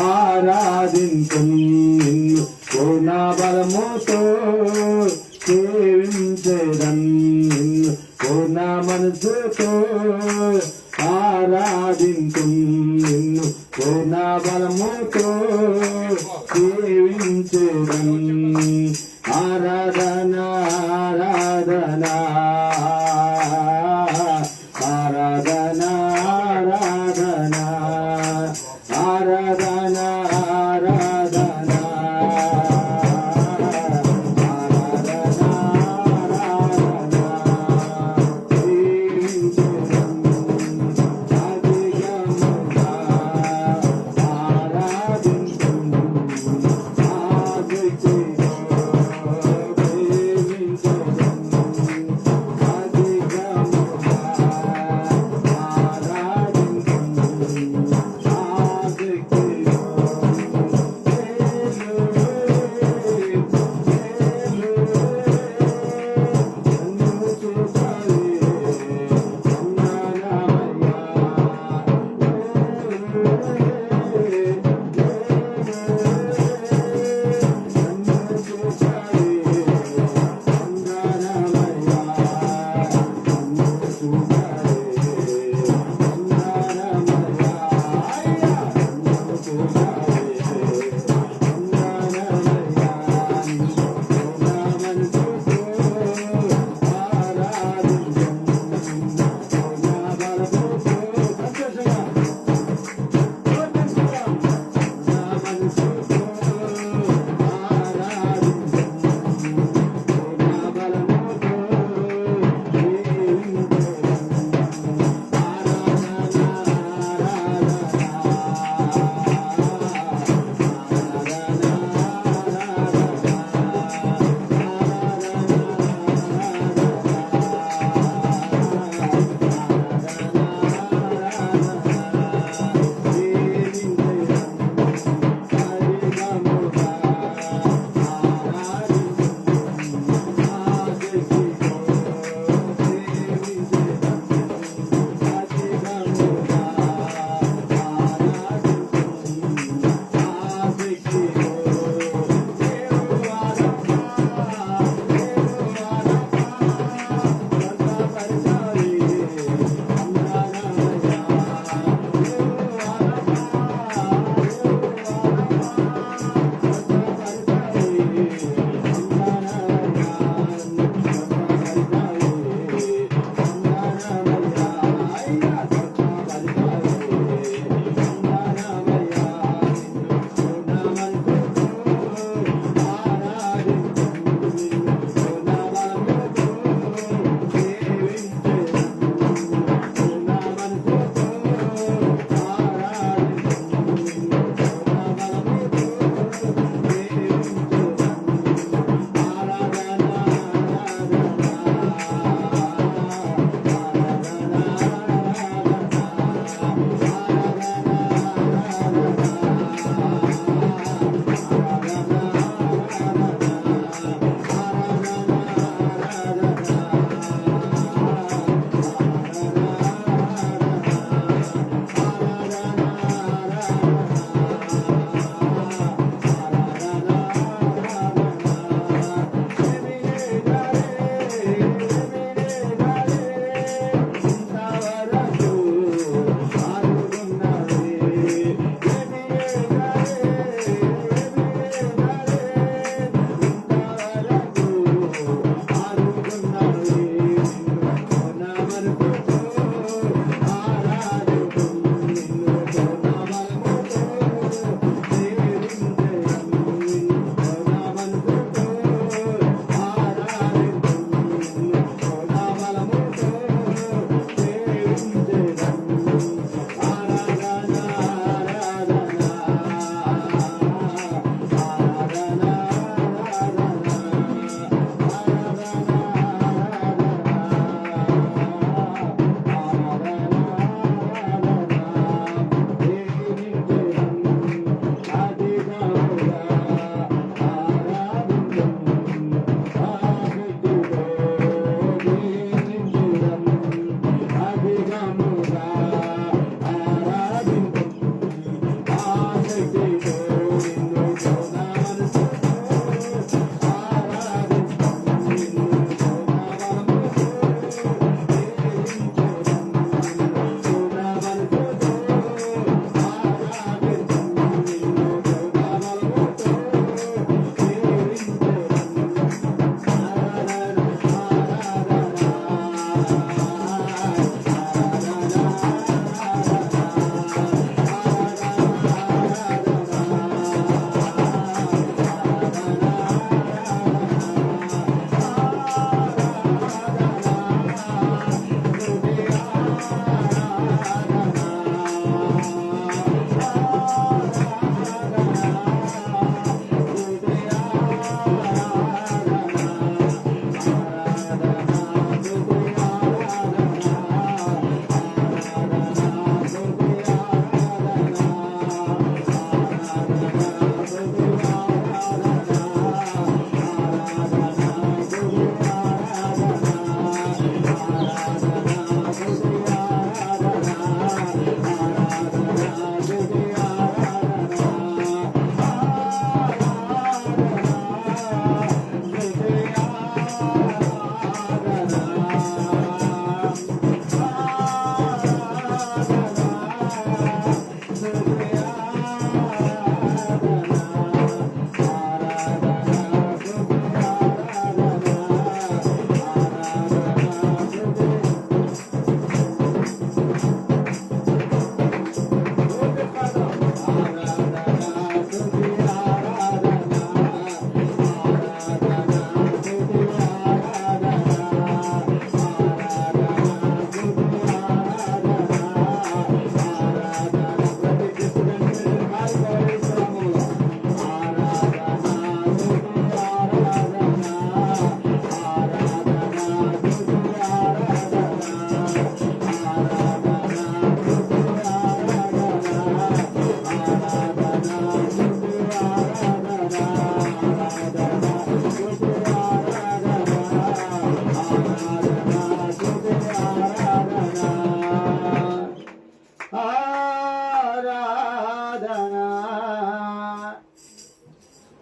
ఆరాధింతుం నిన్ను పూర్ణ బలముతో సేవించేదం నిన్ను పూర్ణ మనసుతో ఆరాధింతుం నిన్ను పూర్ణ బలముతో సేవించేదం ఆరాధన ఆరాధన ఆరాధన ఆరాధన ఆరాధన ఆరాధన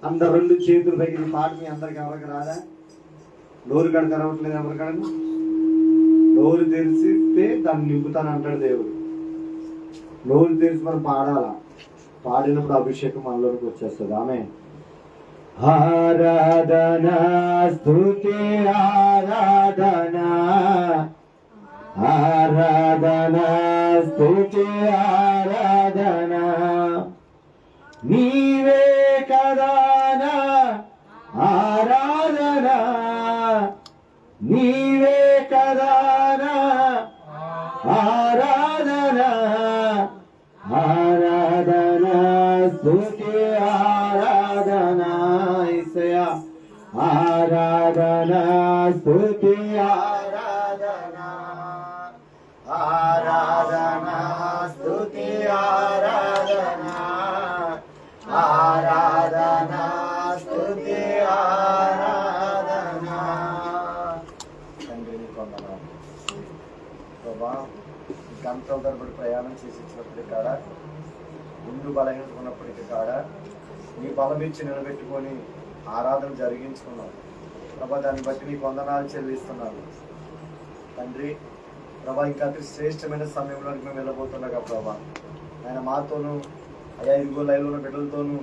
అందరు రెండు చేతులు పైకి పాట మీ అందరికి ఎవరికి రాదా? నోరు కడ తెరవట్లేదు ఎవరికడను. నోరు తెరిస్తే దాన్ని నింపుతాను అంటాడు దేవుడు. నోరు తెరిచి మనం పాడాలా, పాడినప్పుడు అభిషేకం మనలోకి వచ్చేస్తుంది. ఆమె ఆరాధన స్తుతి ఆరాధన ఆరాధన స్తుతి ఆరాధన నీవే కదాన ఆరాధన నీవే కదాన ఆరాధన ఆరాధన స్తుతి ఆరాధన యేసయ్యా ఆరాధన స్తుతి ఆరాధన ఆరాధన స్తుతి ఆరాధన ఆరాధన స్తుతి ఆరాధన. తండ్రి నీకు వందనాలు ప్రభా. గంటల తరబడి ప్రయాణం చేసి ఇచ్చినప్పటికీ కాడ, ముందు బలహీనకున్నప్పటికీ కాడ నీ బలమిచ్చి నిలబెట్టుకొని ఆరాధన జరిగించుకున్నావు ప్రభా. దాన్ని బట్టి నీకు వందనాలు చెల్లిస్తున్నాను తండ్రి. ప్రభా ఇంకా అతి శ్రేష్టమైన సమయంలోకి మేము వెళ్ళబోతుండగా ప్రభా ఆయన మాతోనూ అయ్యా ఇదిగో లైవ్లో ఉన్న బిడ్డలతోనూ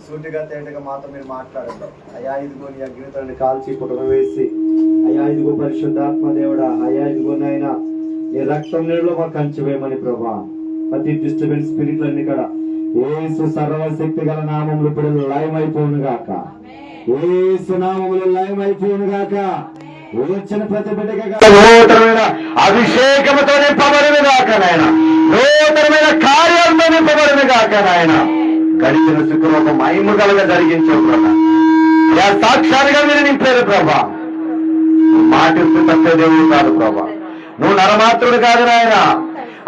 సూటిగా తేటగా మాతో మీరు మాట్లాడండి అయ్యా. ఇదిగో నీ అగ్నితోని కాల్చి పుటమ వేసి అయ్యా ఇదిగో పరిశుద్ధాత్మ దేవుడా అయ్యా ఇదిగో నాయనా నీ రక్తం నీళ్ళలో మాకు కంచివేయమని ప్రభా. ప్రతి డిస్టర్బెన్స్ స్పిరిట్లన్నీ కూడా యేసు సర్వశక్తి గల నామములు బిడ్డలు లైవ్ అయిపోను గాక. యేసు నామములు లైవ్ అయిపోను గాక. వచ్చిన ప్రతి బిడ్డగా నూతనమైన అభిషేకముతో నింపబడిన గాక నాయన. నూతనమైన కార్యాలతో నింపబడిన గాక నాయన. గడిచిన శుక్రవారం మహిమ కలగా జరిగించావు ప్రభా. సాక్షాత్గా మీరు నింపారు ప్రభా. మాటిస్తూ తప్పే దేవుడు కాదు ప్రభా. నువ్వు నరమాత్రుడు కాదు నాయన.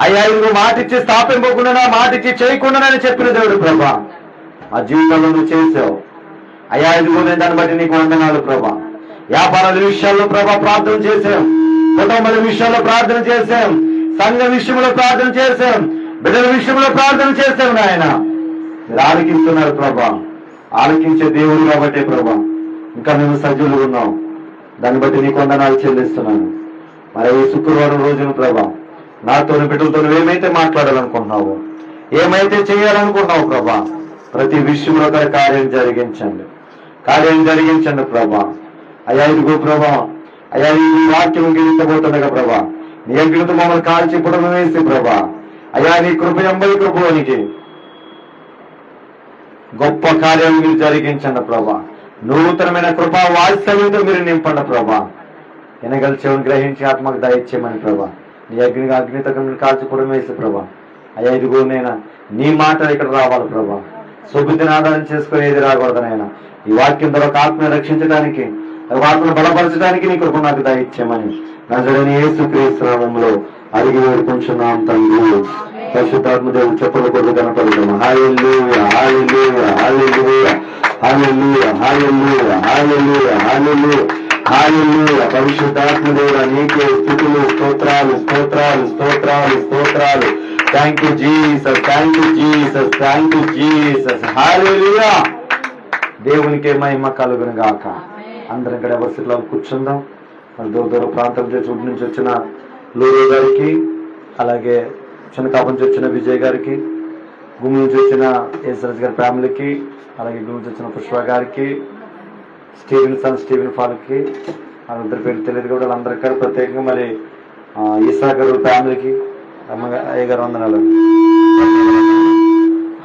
అయ్యా ఇదిగో మాటిచ్చి స్థాపింపకుండా మాటిచ్చి చేయకుండా చెప్పిన దేవుడు ప్రభా. ఆ జీవితంలో నువ్వు చేసావు అయ్యా. ఇదిగో నేను దాన్ని బట్టి నీకు వందనాలు ప్రభా. వ్యాపారాల విషయాల్లో ప్రభా ప్రార్థన చేశాం, కుటుంబాల విషయాల్లో ప్రార్థన చేశాం, సంఘ విషయంలో ప్రార్థన చేశాం, బిడ్డల విషయంలో ప్రార్థన చేశాం నాయన. మీరు ఆలకిస్తున్నారు ప్రభా. ఆలకించే దేవుడు కాబట్టి ప్రభా ఇంకా మేము సజ్జులు ఉన్నాం. దాన్ని బట్టి నీకు వందనాలు చెల్లిస్తున్నాను. మరి ఈ శుక్రవారం రోజున ప్రభా నాతో బిడ్డలతో ఏమైతే మాట్లాడాలనుకుంటున్నావు, ఏమైతే చేయాలనుకుంటున్నావు ప్రభా, ప్రతి విషయంలో కార్యం జరిగించండి, కార్యం జరిగించండి ప్రభా. అయ్యా ఇదిగో ప్రభా అయ్యా ఈ వాక్యం గెలిచబోతుండగా ప్రభా నీ అగ్నితో మమ్మల్ని కాల్చి పుటమ వేసి ప్రభా అయ్యా నీ కృప ఎంబై కృపలోనికి గొప్ప కార్యాలు మీరు జరిగించండి ప్రభా. నూతనమైన కృపా వాత్సల్యంతో మీరు నింపండి ప్రభా. ఎనగలిచేవని గ్రహించి ఆత్మకు దయచేయమని ప్రభా. నీ అగ్నితో కాల్చి పుటమ వేసి ప్రభా అయ్యా ఇదిగో నేనా నీ మాట ఇక్కడ రావాలి ప్రభా. సుబుద్ధిని ఆధారం చేసుకుని ఏది రాకూడదు నాయన. ఈ వాక్యం ద్వారా ఆత్మని రక్షించడానికి, ఆత్మను బలపరచడానికి నీ కృప నాకు దయచేయమని నజరేయుడైన యేసుక్రీస్తు నామములో అడిగి వేడుకుంటున్నాం తండ్రి. పరిశుద్ధాత్మ దేవుడు చెప్పలు కొద్ది కనపడతాము. హల్లెలూయా హల్లెలూయా హల్లెలూయా హల్లెలూయా హల్లెలూయా హల్లెలూయా హల్లెలూయా హల్లెలూయా. పరిశుద్ధాత్మ దేవుడా నీకే స్తుతులు, స్తోత్రాలు స్తోత్రాలు స్తోత్రాలు స్తోత్రాలు. Thank you Jesus, thank you Jesus, thank you Jesus. Hallelujah. దేవునికే మహిమ కలుగును గాక. అందరం ఇక్కడ వరుసలో కూర్చుందాం. మన దూర దూర ప్రాంతం చుట్టూ నుంచి వచ్చిన లూరు గారికి, అలాగే చిన్నకాపు నుంచి వచ్చిన విజయ్ గారికి, గుమ్మి నుంచి వచ్చిన యేసరాజ్ గారి ఫ్యామిలీకి, అలాగే గుమ్మి నుంచి వచ్చిన పుష్ప గారికి, స్టీవెన్ ఫాల్కి, వాళ్ళిద్దరి పేరు తెలియదు కూడా వాళ్ళందరికీ ప్రత్యేకంగా మరి ఈసా గారు ఫ్యామిలీకి, అయ్య గారు వందనాలు.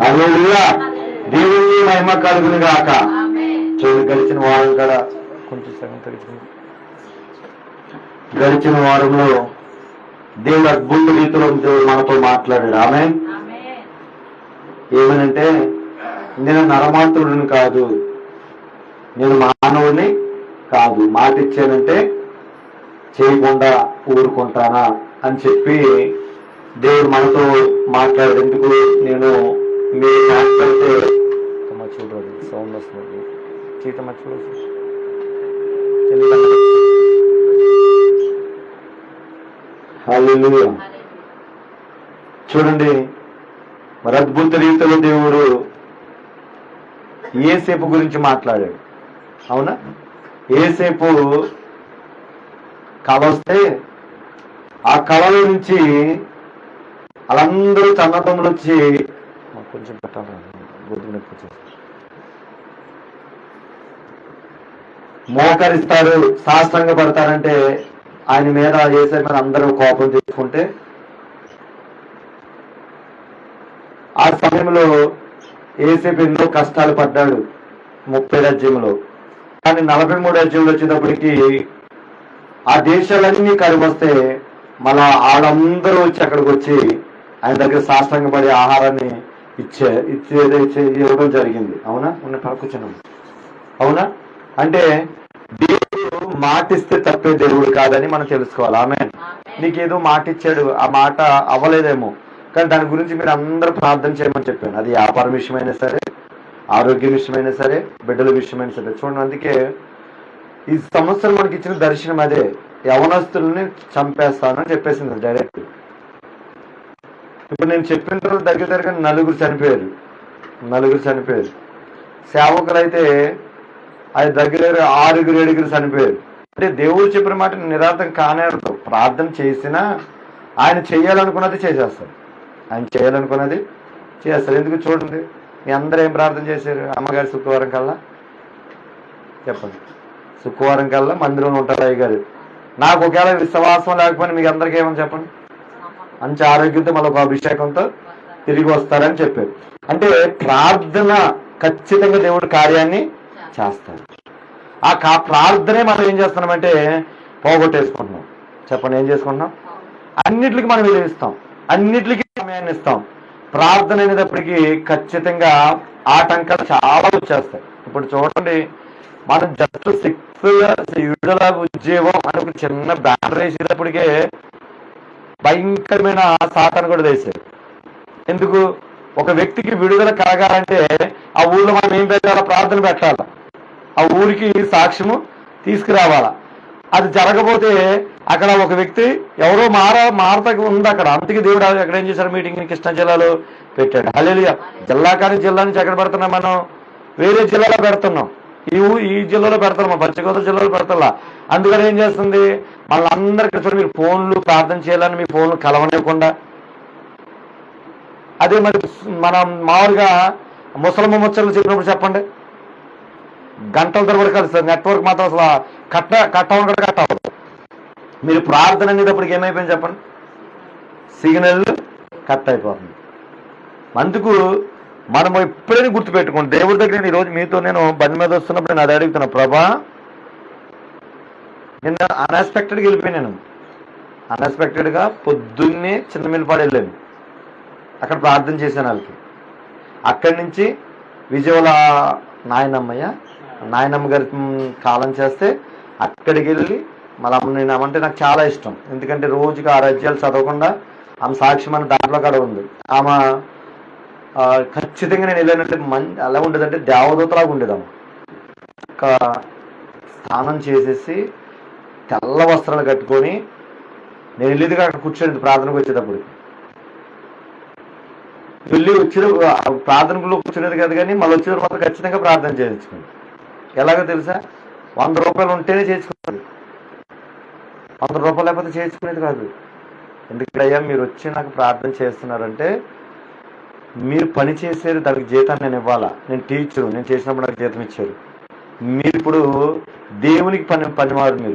హల్లెలూయా. దేవుని మహిమ కలుగును గాక. చూడు గడిచిన వారం కూడా కొంచెం సగం తగ్గింది. గడిచిన వారంలో దేవుడు అద్భుత రీతిలో దేవుడు మనతో మాట్లాడాడు. ఆమె ఏమనంటే నేను నరమాత్రుడిని కాదు, నేను మానవుడిని కాదు, మాట ఇచ్చానంటే చేయకుండా ఊరుకుంటానా అని చెప్పి దేవుడు మనతో మాట్లాడేందుకు నేను మీరు మాట్లాడితే చూడాలి సౌండ్ వస్తుంది చీత చూడాలి. హల్లెలూయా. చూడండి మరి అద్భుత రీతిలో దేవుడు యేసేపు గురించి మాట్లాడాడు. అవునా? యేసేపు కళ వస్తే ఆ కళలో నుంచి వాళ్ళందరూ తన్నతమ్ములు వచ్చి కొంచెం మోకరిస్తారు, సాష్టాంగ పడతారంటే ఆయన మీద యేసేపు మీద అందరూ కోపం తెచ్చుకుంటే ఆ సమయంలో యేసేపు ఎన్నో కష్టాలు పడ్డాడు 30 రాజ్యంలో. కానీ 43 రాజ్యంలో వచ్చేటప్పటికి ఆ దేశాలన్నీ కలిపి వస్తే మళ్ళా వాళ్ళందరూ వచ్చి అక్కడికి వచ్చి ఆయన దగ్గర సాష్టాంగ పడే ఆహారాన్ని ఇవ్వడం జరిగింది. అవునా? ఉన్న కూర్చున్నాం. అవునా? అంటే దేవుడు మాటిస్తే తప్పే దేవుడు కాదని మనం తెలుసుకోవాలి. ఆమె నీకేదో మాట ఇచ్చాడు, ఆ మాట అవ్వలేదేమో, కానీ దాని గురించి మీరు అందరూ ప్రార్థన చేయమని చెప్పాను. అది వ్యాపారం విషయమైనా సరే, ఆరోగ్య విషయమైనా సరే, బిడ్డల విషయమైనా సరే. చూడండి, అందుకే ఈ సంవత్సరం మనకి ఇచ్చిన దర్శనం అదే, యవనస్తుల్ని చంపేస్తానని చెప్పేసింది డైరెక్ట్. ఇప్పుడు నేను చెప్పిన తర్వాత దగ్గర 4 చనిపోయారు. 4 చనిపోయారు. సేవకులు అయితే అది దగ్గర 6-7 చనిపోయారు. అంటే దేవుడు చెప్పిన మాట నిరార్థం కానేరుతో ప్రార్థన చేసినా ఆయన చేయాలనుకున్నది చేసేస్తారు. ఆయన చేయాలనుకున్నది చేస్తారు. ఎందుకు? చూడండి, మీ అందరూ ఏం ప్రార్థన చేశారు? అమ్మగారు శుక్రవారం కల్లా చెప్పండి, శుక్రవారం కల్లా మందిరంలో ఉంటారు అయ్యగారు. నాకు ఒకవేళ విశ్వాసం లేకపోయినా మీకు అందరికీ ఏమని చెప్పండి, మంచి ఆరోగ్యంతో మళ్ళీ ఒక అభిషేకంతో తిరిగి వస్తారని చెప్పారు. అంటే ప్రార్థన ఖచ్చితంగా దేవుడు కార్యాన్ని చేస్తాడు. ఆ ప్రార్థనే మనం ఏం చేస్తున్నామంటే పోగొట్టేసుకుంటున్నాం. చెప్పండి, ఏం చేసుకుంటున్నాం? అన్నిటికీ మనం విలువ ఇస్తాం, అన్నిటికీ సమయాన్ని ఇస్తాం. ప్రార్థన అనేటప్పటికీ ఖచ్చితంగా ఆటంకాలు చాలా వచ్చేస్తాయి. ఇప్పుడు చూడండి, మనం జస్ట్ 6 విడుదల ఉద్యోగం అని ఒక చిన్న బ్యానర్ వేసేటప్పటికే భయంకరమైన సాతాను కూడా వేసారు. ఎందుకు? ఒక వ్యక్తికి విడుదల కలగాలంటే ఆ ఊళ్ళో మనం ఏం పెట్టాలా? ప్రార్థన పెట్టాలా, ఆ ఊరికి సాక్ష్యము తీసుకురావాలా. అది జరగకపోతే అక్కడ ఒక వ్యక్తి ఎవరో మారతకి ఉంది అక్కడ. అందుకే దేవుడు ఎక్కడ ఏం చేశారు? మీటింగ్ కృష్ణా జిల్లాలో పెట్టాడు. హల్లెలూయా. జిల్లా కానీ జిల్లా నుంచి ఎక్కడ పెడుతున్నాం? మనం వేరే జిల్లాలో పెడుతున్నాం. ఈ జిల్లాలో పెడతాం, పశ్చిమ గోదావరి జిల్లాలో పెడతా. అందుకని ఏం చేస్తుంది? వాళ్ళందరికీ చూడండి, మీరు ఫోన్లు ప్రార్థన చేయాలని మీ ఫోన్లు కలవనివ్వకుండా. అదే మరి మనం మామూలుగా ముసలమ్మ ముచ్చట్లు చెప్పినప్పుడు చెప్పండి, గంటల తరబడి కలుస్తుంది. నెట్వర్క్ మాత్రం అసలు కట్ అవ్వను కూడా కట్ అవ్వదు. మీరు ప్రార్థన అనేటప్పటికి ఏమైపోయింది చెప్పండి? సిగ్నల్ కట్ అయిపోతుంది. అందుకు మనం ఎప్పుడైనా గుర్తుపెట్టుకోండి, దేవుడి దగ్గర ఈరోజు మీతో నేను బండి మీద వస్తున్నప్పుడు నేను అది అడుగుతున్నా, ప్రభా నేను అన్ఎక్స్పెక్టెడ్గా వెళ్ళిపోయాను. అన్ఎక్స్పెక్టెడ్గా పొద్దున్నే చిన్నమిల్లిపాడు వెళ్ళాను. అక్కడ ప్రార్థన చేశాను వాళ్ళకి. అక్కడి నుంచి విజయవాడ నాయనమ్మ గారి కాలం చేస్తే అక్కడికి వెళ్ళి మళ్ళీ నేను అమ్మంటే నాకు చాలా ఇష్టం. ఎందుకంటే రోజుకి 6 అధ్యాయాలు చదవకుండా ఆమె సాక్ష్యం అని దాంట్లో కూడా ఉంది. ఆమె ఖచ్చితంగా నేను వెళ్ళానంటే ఎలా ఉండేదంటే దేవదూతలాగా ఉండేదాము. ఒక స్నానం చేసేసి తెల్ల వస్త్రాలు కట్టుకొని నేను వెళ్ళేదిగా అక్కడ కూర్చోండి ప్రార్థనకు వచ్చేటప్పుడు. వెళ్ళి వచ్చిన ప్రార్థనలో కూర్చునేది కాదు, కానీ మళ్ళీ వచ్చిన మాత్రం ఖచ్చితంగా ప్రార్థన చేయించుకోండి. ఎలాగో తెలుసా? 100 రూపాయలు ఉంటేనే చేయించుకోండి. 100 రూపాయలు లేకపోతే చేయించుకునేది కాదు. ఎందుకంటే అయ్యా మీరు వచ్చి నాకు ప్రార్థన చేస్తున్నారంటే మీరు పని చేసేది, దానికి జీతాన్ని నేను ఇవ్వాలా. నేను టీచరు, నేను చేసినప్పుడు నాకు జీతం ఇచ్చారు. మీరు ఇప్పుడు దేవునికి పనివారు.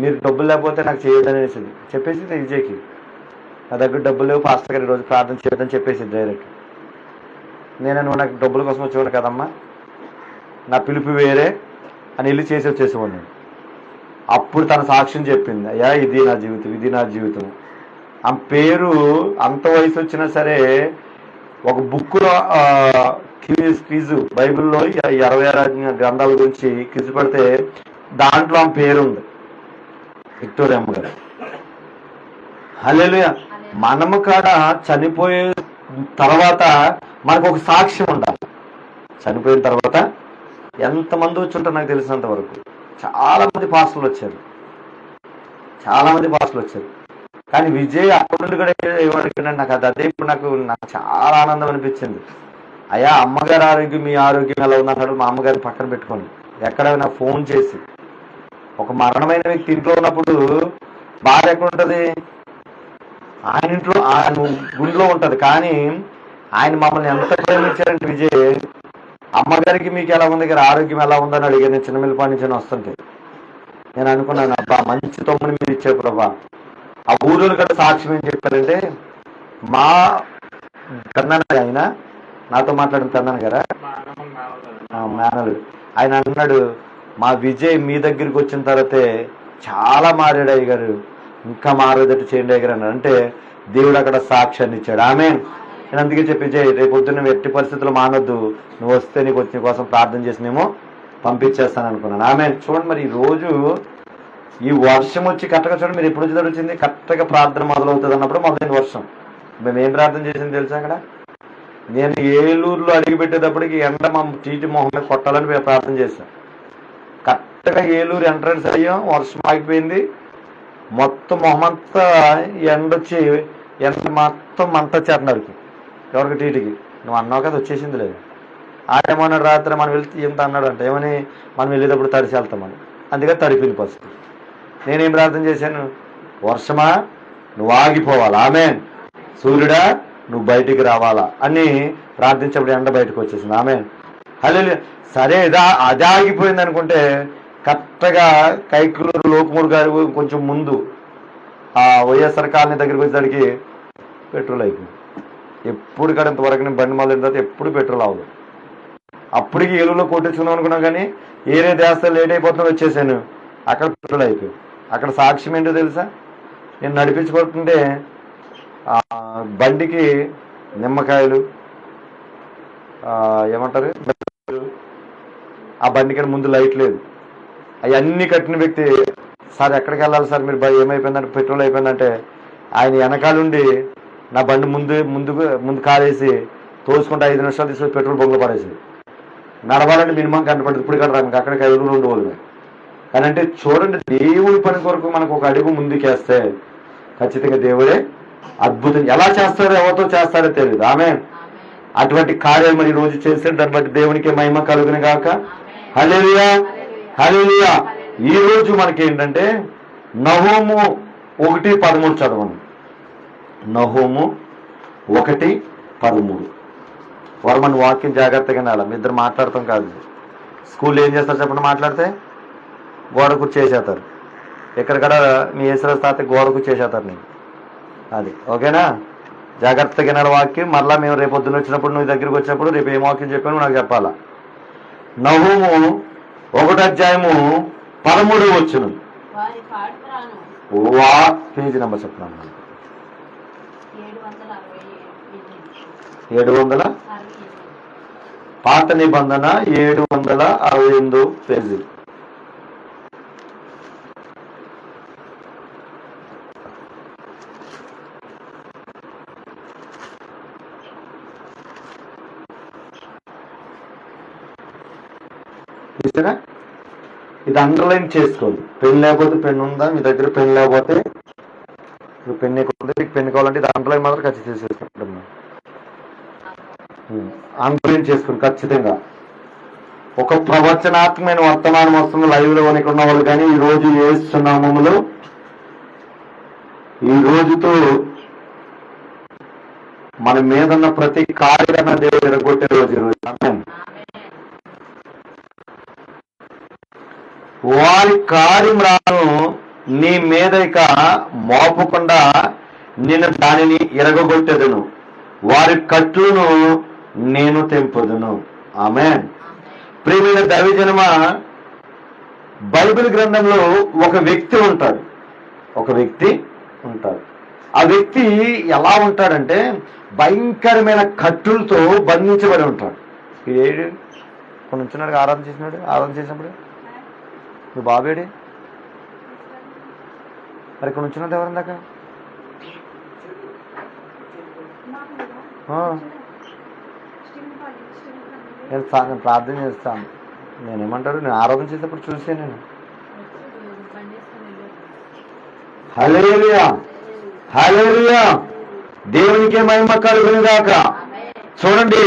మీరు డబ్బులు లేకపోతే నాకు చేయొద్దనేసి చెప్పేసి విజయ్కి, నా దగ్గర డబ్బులు లేవు పాస్టర్ గారు ఈరోజు ప్రార్థన చేయొద్దని చెప్పేసి డైరెక్ట్. నువ్వు నాకు డబ్బుల కోసం వచ్చేవాడు కదమ్మా, నా పిలుపు వేరే అని వెళ్ళి చేసి వచ్చేసేవాడిని. అప్పుడు తన సాక్ష్యం చెప్పింది, అయ్యా ఇది నా జీవితం. ఆ పేరు అంత వయసు వచ్చినా సరే ఒక బుక్లో క్విజ్ బైబిల్లో 26 గ్రంథాల గురించి క్విజ్ పెడితే దాంట్లో ఆమె పేరు ఉంది, విక్టోరియా అమ్మ గారు. హల్లెలూయా. మనము కాడ చనిపోయే తర్వాత మనకు ఒక సాక్ష్యం ఉండాలి. చనిపోయిన తర్వాత ఎంతమంది వచ్చి ఉంటారు నాకు తెలిసినంత వరకు చాలా మంది పాస్టర్లు వచ్చారు. కానీ విజయ్ అక్కడ నుండి కూడా ఏమనుకున్నాడు, నాకు అదే ఇప్పుడు నాకు చాలా ఆనందం అనిపించింది. అయ్యా అమ్మగారి ఆరోగ్యం, మీ ఆరోగ్యం ఎలా ఉందన్నాడు. మా అమ్మగారిని పక్కన పెట్టుకోండి, ఎక్కడైనా ఫోన్ చేసి. ఒక మరణమైన వ్యక్తి ఇంట్లో ఉన్నప్పుడు భార్య ఎక్కడ ఉంటుంది? ఆయన ఇంట్లో, ఆయన గుండెలో ఉంటుంది. కానీ ఆయన మమ్మల్ని ఎంత ప్రేమించారంటే విజయ్, అమ్మగారికి మీకు ఎలా ఉంది, గారి ఆరోగ్యం ఎలా ఉందని అడిగాను. నేను చిన్నమిల్లిపాటి నుంచి వస్తుంటే నేను అనుకున్నాను, అబ్బా మంచి తమ్ముని మీరు ఇచ్చే ప్రభా. ఆ ఊరిలో కూడా సాక్ష్యం ఏం చెప్పారంటే, మా కన్నాన ఆయన నాతో మాట్లాడిన కన్నాన గారా మేనలుడు, ఆయన అన్నాడు, మా విజయ్ మీ దగ్గరికి వచ్చిన తర్వాతే చాలా మారాడు అయ్య గారు, ఇంకా మారేదట్టు చేయండి అయ్య గారు అన్నాడు. అంటే దేవుడు అక్కడ సాక్ష్యాన్ని ఇచ్చాడు. ఆమె నేను అందుకే చెప్పి విజయ్, రేపు పొద్దున్న ఎట్టి పరిస్థితుల్లో మానొద్దు, నువ్వు వస్తే నీకు వచ్చి కోసం ప్రార్థన చేసినేమో పంపించేస్తాను అనుకున్నాను. ఆమె చూడండి, మరి ఈ రోజు ఈ వర్షం వచ్చి కరెక్ట్గా చూడండి, మీరు ఎప్పుడు జరుగుతుంది, కరెక్ట్గా ప్రార్థన మొదలవుతుంది అన్నప్పుడు మొదలైన వర్షం. మేము ఏం ప్రార్థన చేసింది తెలుసా? అక్కడ నేను ఏలూరులో అడిగిపెట్టేటప్పటికి ఎండ మా టీటీ మొహం మీద కొట్టాలని ప్రార్థన చేశాను. కరెక్ట్గా ఏలూరు ఎంట్రన్స్ అయ్యాం, వర్షం ఆగిపోయింది, మొత్తం మొహమంతా ఎండొచ్చి ఎండ మొత్తం మంట వచ్చేస్తున్నారు. ఎవరికి? టీటీకి. నువ్వు అన్నావు కదా వచ్చేసింది లేదు. ఆడేమన్నాడు రాత్రి మనం వెళ్తే ఎంత అన్నాడు అంటే, ఏమని మనం వెళ్ళేటప్పుడు తడిసి వెళ్తామని. అందుకని తడిపింది ఫస్ట్. నేనేం ప్రార్థన చేశాను? వర్షమా నువ్వు ఆగిపోవాలా, ఆమెన్. సూర్యుడా నువ్వు బయటికి రావాలా అని ప్రార్థించినప్పుడు ఎండ బయటకు వచ్చేసింది. ఆమెన్. హల్లెలూయా. సరే అది ఆగిపోయింది అనుకుంటే కరెక్ట్గా కైకులూరు లోకమూరు గారు కొంచెం ముందు ఆ వైఎస్ఆర్ కాలనీ దగ్గరికి వచ్చేసరికి పెట్రోల్ అయిపోయింది. ఎప్పుడు ఇక్కడ ఇంతవరకు నేను బండి మొదలైన తర్వాత ఎప్పుడు పెట్రోల్ అవ్వదు. అప్పటికి ఏలూరులో కొట్టించుకుందాం అనుకున్నాం, కానీ ఏరే దేశాలు లేట్ అయిపోతున్నా వచ్చేసాను. అక్కడ పెట్రోల్ అయిపోయింది. అక్కడ సాక్ష్యం ఏంటో తెలుసా? నేను నడిపించుకుంటుంటే బండికి నిమ్మకాయలు ఏమంటారు, ఆ బండికి ముందు లైట్ లేదు, అవన్నీ కట్టిన వ్యక్తి, సార్ ఎక్కడికి వెళ్ళాలి సార్ మీరు, ఏమైపోయిందంటే పెట్రోల్ అయిపోయిందంటే, ఆయన వెనకాలండి నా బండి ముందు కారేసి తోసుకుంటే 5 నిమిషాలు తీసుకొని పెట్రోల్ బొంగులు పడేసింది. నడవాలంటే మినిమం కనపడదు. ఇప్పుడు కదా రాము అక్కడికి 5 రోజులు ఉండవాలి. కానీ అంటే చూడండి, దేవుడి పని కొరకు మనకు ఒక అడుగు ముందుకేస్తే ఖచ్చితంగా దేవుడే అద్భుతం. ఎలా చేస్తారో ఎవరితో చేస్తారో తెలియదు. ఆమె అటువంటి కార్యాలు మరి రోజు చేస్తే దాన్ని బట్టి దేవునికి మహిమ కలుగును గాక. హల్లెలూయా, హల్లెలూయా. ఈ రోజు మనకి ఏంటంటే నహూము 1:13 చదవండి. నహూము 1:13. మన వాక్యం జాగ్రత్తగా వినాలి. మీ ఇద్దరు మాట్లాడతాం కాదు. స్కూల్లో ఏం చేస్తారు చెప్పండి? మాట్లాడితే గోడ కూర్చేసేస్తారు. ఎక్కడికక్కడ మీ యేసురాజు తాత గోడ కూర్చేసేస్తారు నీకు. అది ఓకేనా? జాగ్రత్తగా వినాలి వాక్యం. మరలా మేము రేపు పొద్దున్న వచ్చినప్పుడు నువ్వు దగ్గరికి వచ్చినప్పుడు రేపు ఏం వాక్యం చెప్పాను నాకు చెప్పాలా. నహూము 1:13 పేజీ నెంబర్ చెప్తున్నాను. 700 పాత నిబంధన 768 పేజీ. చూసారా? ఇది అండర్లైన్ చేసుకోండి. పెన్ లేకపోతే పెన్ ఉందా మీ దగ్గర? పెన్ లేకపోతే పెన్ ఉంది, మీకు పెన్ కావాలంటే ఇది అండర్లైన్ మాత్రం ఖచ్చితంగా చేసుకుంటున్నాం. అండర్లైన్ చేసుకోండి ఖచ్చితంగా. ఒక ప్రవచనాత్మకమైన వర్తమానం వస్తుంది లైవ్ లో ఇక్కడ ఉన్న వాళ్ళు. కానీ ఈ రోజు యేసు నామములో ఈ రోజుతో మన మీద ఉన్న ప్రతి కార్యాన్ని దేవుడు ఎరగొట్టే రోజు ఈ రోజు. వారి కార్యములను నీ మీద ఇక మోపకుండా నేను దానిని ఎరగొట్టెదను, వారి కట్లను నేను తెంపుదును. ఆమేన్. ప్రియమైన దైవజనమ, బైబిల్ గ్రంథంలో ఒక వ్యక్తి ఉంటాడు. ఆ వ్యక్తి ఎలా ఉంటాడంటే భయంకరమైన కట్టులతో బంధించబడి ఉంటాడు. ఏడు కొన్ని ఉంచున్నాడు ఆరాధన చేసినప్పుడు నువ్వు బాబేడి మరి ఇక్కడ ఉంచినట్టు ఎవరిందాక? నేను ప్రార్థన చేస్తాను. నేనేమంటారు, నేను ఆరాధన చేసేటప్పుడు చూసాను నేను. హల్లెలూయా. హల్లెలూయా, దేవునికే మహిమ కలుగును గాక. చూడండి,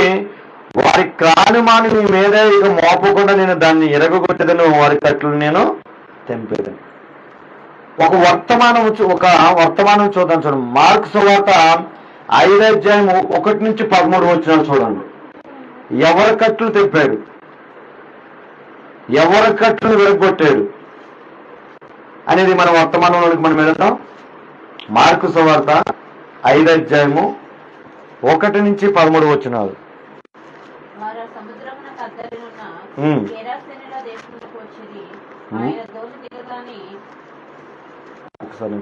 వారి కానుమాని మీ మీద ఇక మోపకుండా నేను దాన్ని ఎరగొట్టేదను, వారి కట్లు నేను తెంపేదను. ఒక వర్తమానం చూద్దాం. చూడండి, మార్కు సువార్త 5వ అధ్యాయం 1 నుంచి 13 వచనాలు చూడండి. ఎవరి కట్లు తెంపాడు, ఎవరి కట్లు విరగొట్టాడు అనేది మన వర్తమానంలోనికి మనం వెళ్తాం. మార్కు సువార్త 5వ అధ్యాయము 1 నుంచి 13 వచనాలు. ఒకసారి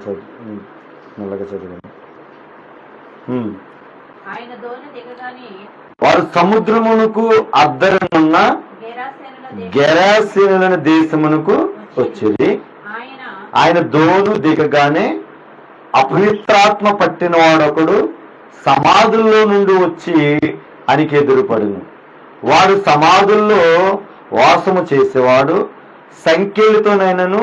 మెల్లగా చదివండి. వారు సముద్రమునకు అద్దరనున్న గెరాసేనుల దేశమునకు వచ్చింది. ఆయన దోణి దిగగానే అపవిత్రాత్మ పట్టిన వాడొకడు సమాధుల్లో నుండి వచ్చి ఆయనకి ఎదురుపడును. వాడు సమాధుల్లో వాసము చేసేవాడు, సంఖ్యలతోనైనను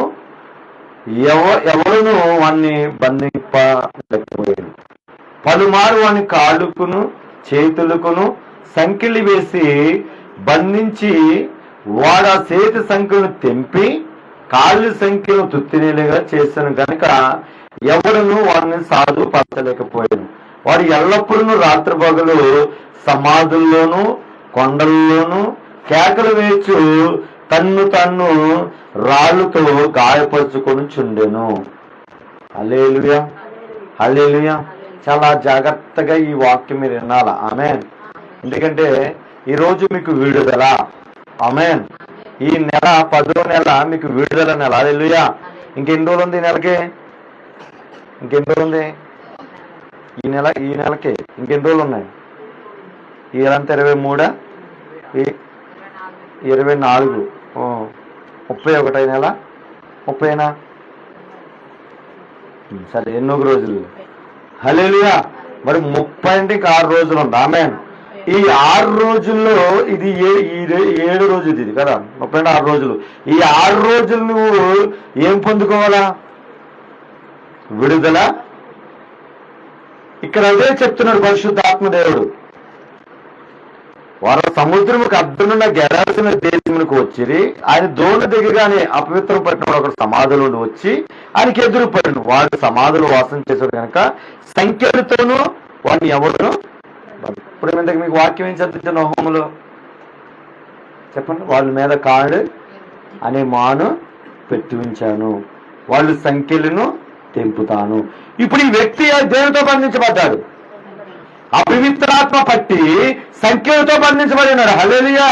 ఎవరును వాణ్ణి బంధింపలేకపోయాడు. పలుమారు వాని కాళ్ళకును చేతులకును సంఖ్యలు వేసి బంధించి వాడు ఆ చేతి సంఖ్యను తెంపి కాళ్ళు సంఖ్యను తుత్తినేలుగా చేశాను కనుక ఎవరును వాడిని సాధుపరచలేకపోయాను. వాడు ఎల్లప్పుడూ రాత్రి పగలు సమాధుల్లోనూ కొండల్లోనూ కేకలు వేచు తన్ను రాళ్ళతో గాయపరుచుకొని చుండెను. హల్లెలూయా, హల్లెలూయా. చాలా జాగ్రత్తగా ఈ వాక్యం మీరు వినాలా. ఆమేన్. ఎందుకంటే ఈరోజు మీకు విడుదల. ఆమేన్. ఈ నెల 10వ నెల మీకు విడుదల నెల. హల్లెలూయా. ఇంకెన్ని రోజులు ఉంది ఈ నెలకి? ఇంకెన్ని రోజులు ఉంది ఈ నెలకి? ఇంకెన్ని రోజులు ఉన్నాయి? ఈ నెల అంతా 23, 24, 31 నెల, 30 సరే, ఎన్నో రోజులు. హల్లెలూయా. మరి 30 అంటే 6 రోజులు ఉంది. ఆమేన్. ఈ 6 రోజుల్లో ఇది 7 రోజులు ఇది కదా, 30 అంటే 6 రోజులు. ఈ 6 రోజులు నువ్వు ఏం పొందుకోవాలా? విడుదల. ఇక్కడ అదే చెప్తున్నాడు పరిశుద్ధాత్మదేవుడు. వారు సముద్రముకు అడ్డునున్న గెరాసిన దేశములకు వచ్చిరి. ఆయన దోణి దిగగానే అపవిత్రం పట్టిన ఒకడు సమాధుల నుండి వచ్చి ఆయనకి ఎదురుపడిను. వాడు సమాధులు వాసం చేశాడు కనుక సంఖ్యలతోనూ వాడిని ఎవరు. ఇప్పుడు ఇంతకు మీకు వాక్యం ఏం చదివించాను హోములో చెప్పండి. వాళ్ళ మీద కాడు అనే మాను పెట్టి ఉంచాను, వాళ్ళు సంఖ్యలను తెంపుతాను. ఇప్పుడు ఈ వ్యక్తి దేనితో బంధించబడ్డాడు? అపవిత్రాత్మ పట్టి సంఖ్యలతో బంధించబడినాడు. హల్లెలూయా.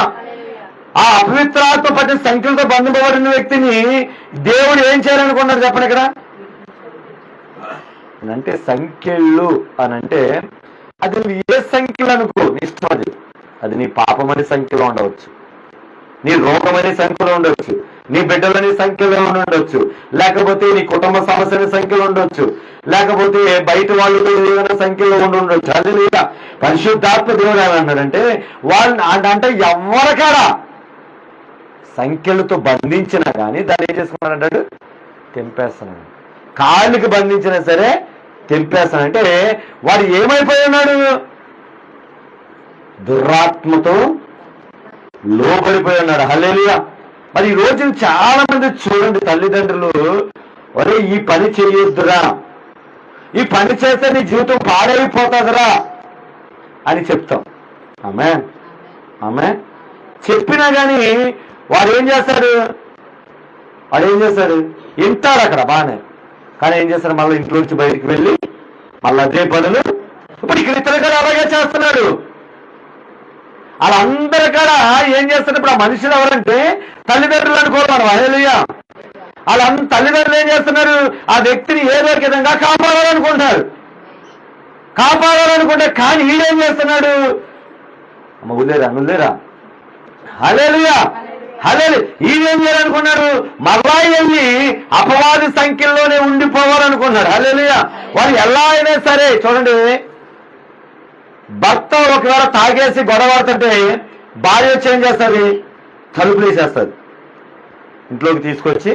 ఆ అపవిత్రాత్మ పట్టి సంఖ్యలతో బంధింపబడిన వ్యక్తిని దేవుడు ఏం చేయాలనుకున్నాడు చెప్పండి ఇక్కడ. అంటే సంఖ్యలు అనంటే అది నువ్వు ఏ సంఖ్యలు అనుకో, నీ ఇష్టం. అది నీ పాపమనే సంఖ్యలో ఉండవచ్చు, నీ రోగమనే సంఖ్యలో ఉండవచ్చు, నీ బిడ్డలని సంఖ్యలో ఉండవచ్చు, లేకపోతే నీ కుటుంబ సమస్యల సంఖ్యలో ఉండొచ్చు, లేకపోతే బయట వాళ్ళతో ఏదైనా సంఖ్యలో ఉండొచ్చు. అది లేదా పరిశుద్ధాత్మ దేవుడు ఏమన్నాడంటే వాళ్ళు అంటే ఎవరికాడా సంఖ్యలతో బంధించినా కానీ దాన్ని ఏం చేసుకున్నాడంటాడు? తెంపేస్తున్నాడు. కాళ్ళకి బంధించినా సరే తెంపేస్తానంటే వాడు ఏమైపోయి ఉన్నాడు? దురాత్మతో లోపడిపోయి ఉన్నాడు. హల్లెలూయా. మరి ఈ రోజు చాలా మంది చూడండి, తల్లిదండ్రులు ఒరే ఈ పని చేయొద్దురా, ఈ పని చేస్తే నీ జీవితం పాడైపోతుందిరా అని చెప్తాం. ఆమేన్, ఆమేన్. చెప్పినా కానీ వాడు ఏం చేస్తాడు? వింటాడు అక్కడ బాగానే, కానీ ఏం చేస్తాడు? మళ్ళీ ఇంట్లో నుంచి బయటికి వెళ్ళి మళ్ళీ అదే పనులు. ఇప్పుడు ఇక్కడ ఇతర కూడా అలాగే చేస్తున్నాడు. వాళ్ళందరి కూడా ఏం చేస్తారు? ఇప్పుడు ఆ మనుషులు ఎవరంటే తల్లిదండ్రులు అనుకోరు మనం. హల్లెలూయా. వాళ్ళ తల్లిదండ్రులు ఏం చేస్తున్నారు? ఆ వ్యక్తిని ఏదో ఒక విధంగా కాపాడాలనుకుంటారు. కానీ వీడేం చేస్తున్నాడు? అమ్మ ఉల్లేరా. హల్లెలూయా, హల్లెలూయా. ఈయనేం చేయాలనుకున్నాడు? మళ్ళా వెళ్ళి అపవాది సంఖ్యలోనే ఉండిపోవాలనుకున్నాడు. హల్లెలూయా. వారు ఎలా అయినా సరే చూడండి, భర్త ఒకవేళ తాగేసి గొడవడుతుంటే భార్య వచ్చి ఏం చేస్తుంది? తలుపులు వేసేస్తుంది. ఇంట్లోకి తీసుకొచ్చి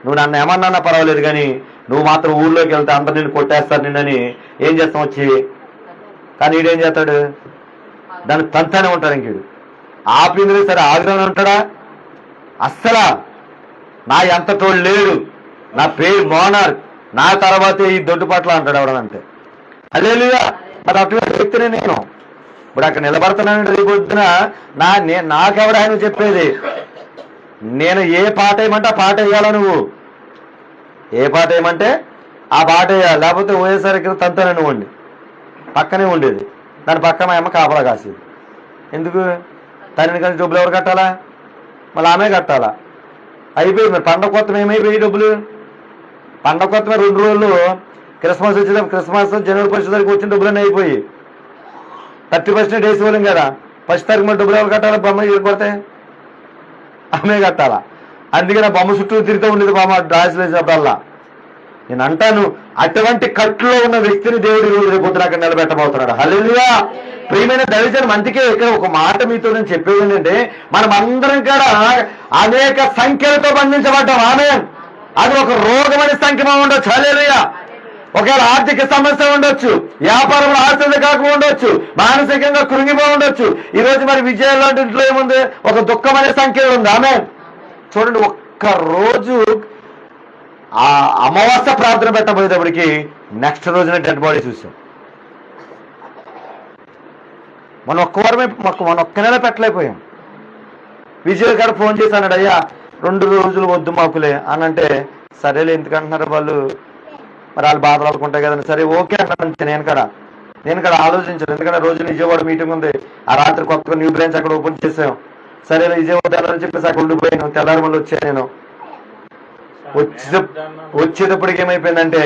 నువ్వు నన్ను ఏమన్నా పర్వాలేదు, కానీ నువ్వు మాత్రం ఊళ్ళోకి వెళ్తే అందరు నిన్ను కొట్టేస్తారు నిన్నని ఏం చేస్తాం వచ్చి. కానీ వీడేం చేస్తాడు, దాన్ని తంతానే ఉంటాడు. ఇంకేడు ఆపింది సరే ఆగ్రహం ఉంటాడా? అస్సలా నా ఎంతటోడు లేడు, నా పేరు మోనార్క్, నా తర్వాతే ఈ దొడ్డు పట్ల అంటాడు ఎవడనంటే. హల్లెలూయా. మరి అటువంటి వ్యక్తిని నేను ఇప్పుడు అక్కడ నిలబడుతున్నాను. రేపు పొద్దున నాకెవడ ఆయన చెప్పేది, నేను ఏ పాట వేయమంటే ఆ పాట వేయాలా, నువ్వు ఏ పాట వేయమంటే ఆ పాట వేయాలి, లేకపోతే ఓయేసరికి తంతానే నువ్వు ఉండి పక్కనే ఉండేది. దాని పక్క మా అమ్మ కాపలా కాసేది. ఎందుకు? తనని కలిసి డబ్బులు ఎవరు కట్టాలా? మళ్ళీ ఆమె కట్టాలా? అయిపోయింది. మరి పండగ కొత్త ఏమైపోయి డబ్బులు? పండగ కొత్త 2 రోజులు క్రిస్మస్ వచ్చేదాం, క్రిస్మస్ జనవరి 1 తారీఖు వచ్చిన డబ్బులన్నీ అయిపోయి 30% డేస్ ఇవ్వలేం కదా. 1 తారీఖు మరి డబ్బులు ఎవరు కట్టాలా? బొమ్మ కొడితే ఆమె కట్టాలా. అందుకే నా బొమ్మ చుట్టూ తిరుగుతూ ఉండేది బొమ్మ డాన్స్ వేసినప్పుడల్లా. నేను అంటాను, అటువంటి కట్టులో ఉన్న వ్యక్తిని దేవుడు ఈరోజు రేపు పొద్దున అక్కడ నిలబెట్టబోతున్నాడు. హల్లెలూయా. ప్రియమైన దైవజనం, అందుకే ఇక్కడ ఒక మాట మీతో నేను చెప్పేది ఏంటంటే, మనం అందరం కూడా అనేక సంఖ్యలతో బంధించబడ్డాం. ఆమేన్. అది ఒక రోగమని సంఖ్య ఉండొచ్చు. హల్లెలూయా. ఒకవేళ ఆర్థిక సమస్య ఉండొచ్చు, వ్యాపారంలో ఆశ్చర్య కాక ఉండొచ్చు, మానసికంగా కృంగిపో ఉండొచ్చు. ఈ రోజు మరి విజయం లాంటి ఇంట్లో ఏముంది? ఒక దుఃఖం అనే సంఖ్య ఉంది. ఆమేన్. చూడండి, ఒక్క రోజు ఆ అమావాస్య ప్రార్థన పెట్టబోయేటప్పటికి నెక్స్ట్ రోజున డెడ్ బాడీ చూసాం. మనం ఒక్క నెల పెట్టలేకపోయాం. విజయ్ గారు ఫోన్ చేసి అన్నాడు, అయ్యా 2 రోజులు వద్దు మాకులే అని అంటే, సరేలే ఎందుకంటున్నారు వాళ్ళు, మరి వాళ్ళు బాధలు అనుకుంటాయి కదండి. సరే ఓకే అన్నాను. నేను కూడా ఆలోచించాను. ఎందుకంటే రోజు విజయవాడ మీటింగ్ ఉంది, ఆ రాత్రి కొత్తగా న్యూ బ్రాంచ్ అక్కడ ఓపెన్ చేసాం. సరేలే విజయవాడ వెళ్ళాలని చెప్పేసి అక్కడ ఉండిపోయాను. తెల్లారి మళ్ళీ వచ్చాను. నేను వచ్చేటప్పటికి ఏమైపోయిందంటే,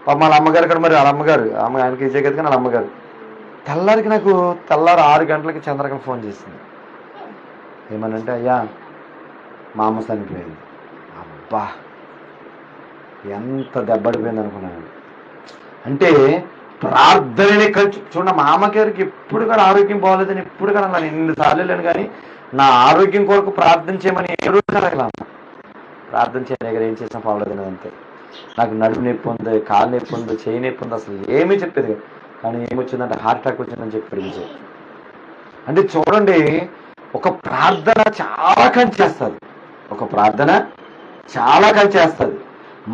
వాళ్ళ అమ్మగారు కూడా, మరి వాళ్ళ అమ్మగారు ఆయనకి విజయ్ కదా, కానీ వాళ్ళ అమ్మగారు తెల్లారికి 6 గంటలకి చంద్రకళ ఫోన్ చేసింది. ఏమనంటే, అయ్యా మా అమ్మ చనిపోయింది. అబ్బా ఎంత దెబ్బడిపోయింది అనుకున్నాను. అంటే ప్రార్థననే కలిసి చూడండి, మా అమ్మగారికి ఎప్పుడు కూడా ఆరోగ్యం బాగోలేదని ఎప్పుడు కూడా అన్నాను. 2 సార్లు వెళ్ళాను, కానీ నా ఆరోగ్యం కొరకు ప్రార్థన చేయమని ఏ రోజు అడగల. ప్రార్థన చేయలేక ఏం చేసినా బాగోలేదు అంతే. నాకు నడుము నొప్పి ఉంది, కాలు నొప్పి ఉంది, చేయి నొప్పి ఉంది, అసలు ఏమీ చెప్పేది. కానీ ఏమొచ్చిందంటే హార్ట్ అటాక్ వచ్చిందని చెప్పాడు విజయ్. అంటే చూడండి, ఒక ప్రార్థన చాలా కంచేస్తుంది. ఒక ప్రార్థన చాలా కంచేస్తుంది.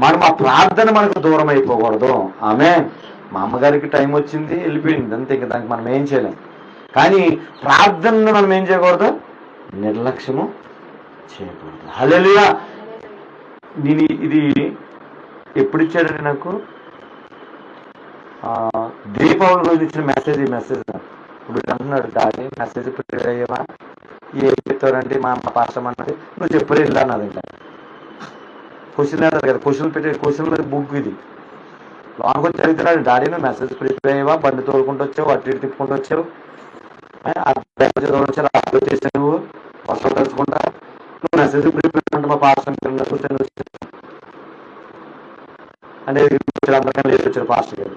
మనం ఆ ప్రార్థన మనకు దూరం అయిపోకూడదు. ఆమేన్. మా అమ్మగారికి టైం వచ్చింది, వెళ్ళిపోయింది అంతే. ఇంకా దానికి మనం ఏం చేయలేం. కానీ ప్రార్థనను మనం ఏం చేయకూడదు, నిర్లక్ష్యము చేయకూడదు. హల్లెలూయా. నేను ఇది ఎప్పుడు ఇచ్చాడండి నాకు? దీపావళి రోజు ఇచ్చిన మెసేజ్. ఇప్పుడు అంటున్నాడు, డాడీ మెసేజ్ ప్రిపేర్ అయ్యావా? ఏం చెప్తారంటే మా అమ్మ పాస్టర్ అన్నది, నువ్వు చెప్పలే ఇలా అన్నది. ఇంకా క్వశ్చన్ అన్నారు కదా, క్వశ్చన్ మీద బుక్ ఇది లాంగ్ వచ్చి అడుగుతున్నాడు, డాడీ నువ్వు మెసేజ్ ప్రిపేర్ అయ్యావా? బండి తోడుకుంటూ వచ్చావు, అటు ఇటు తిప్పుకుంటూ వచ్చావు, వచ్చేసి నువ్వు వర్షం తెలుసుకుంటా, నువ్వు మెసేజ్ ప్రిపేర్ అంటే మా పాస్టర్ కూర్చొని అంటే అందరికన్నా లేచి వచ్చారు పాస్టర్ గారు.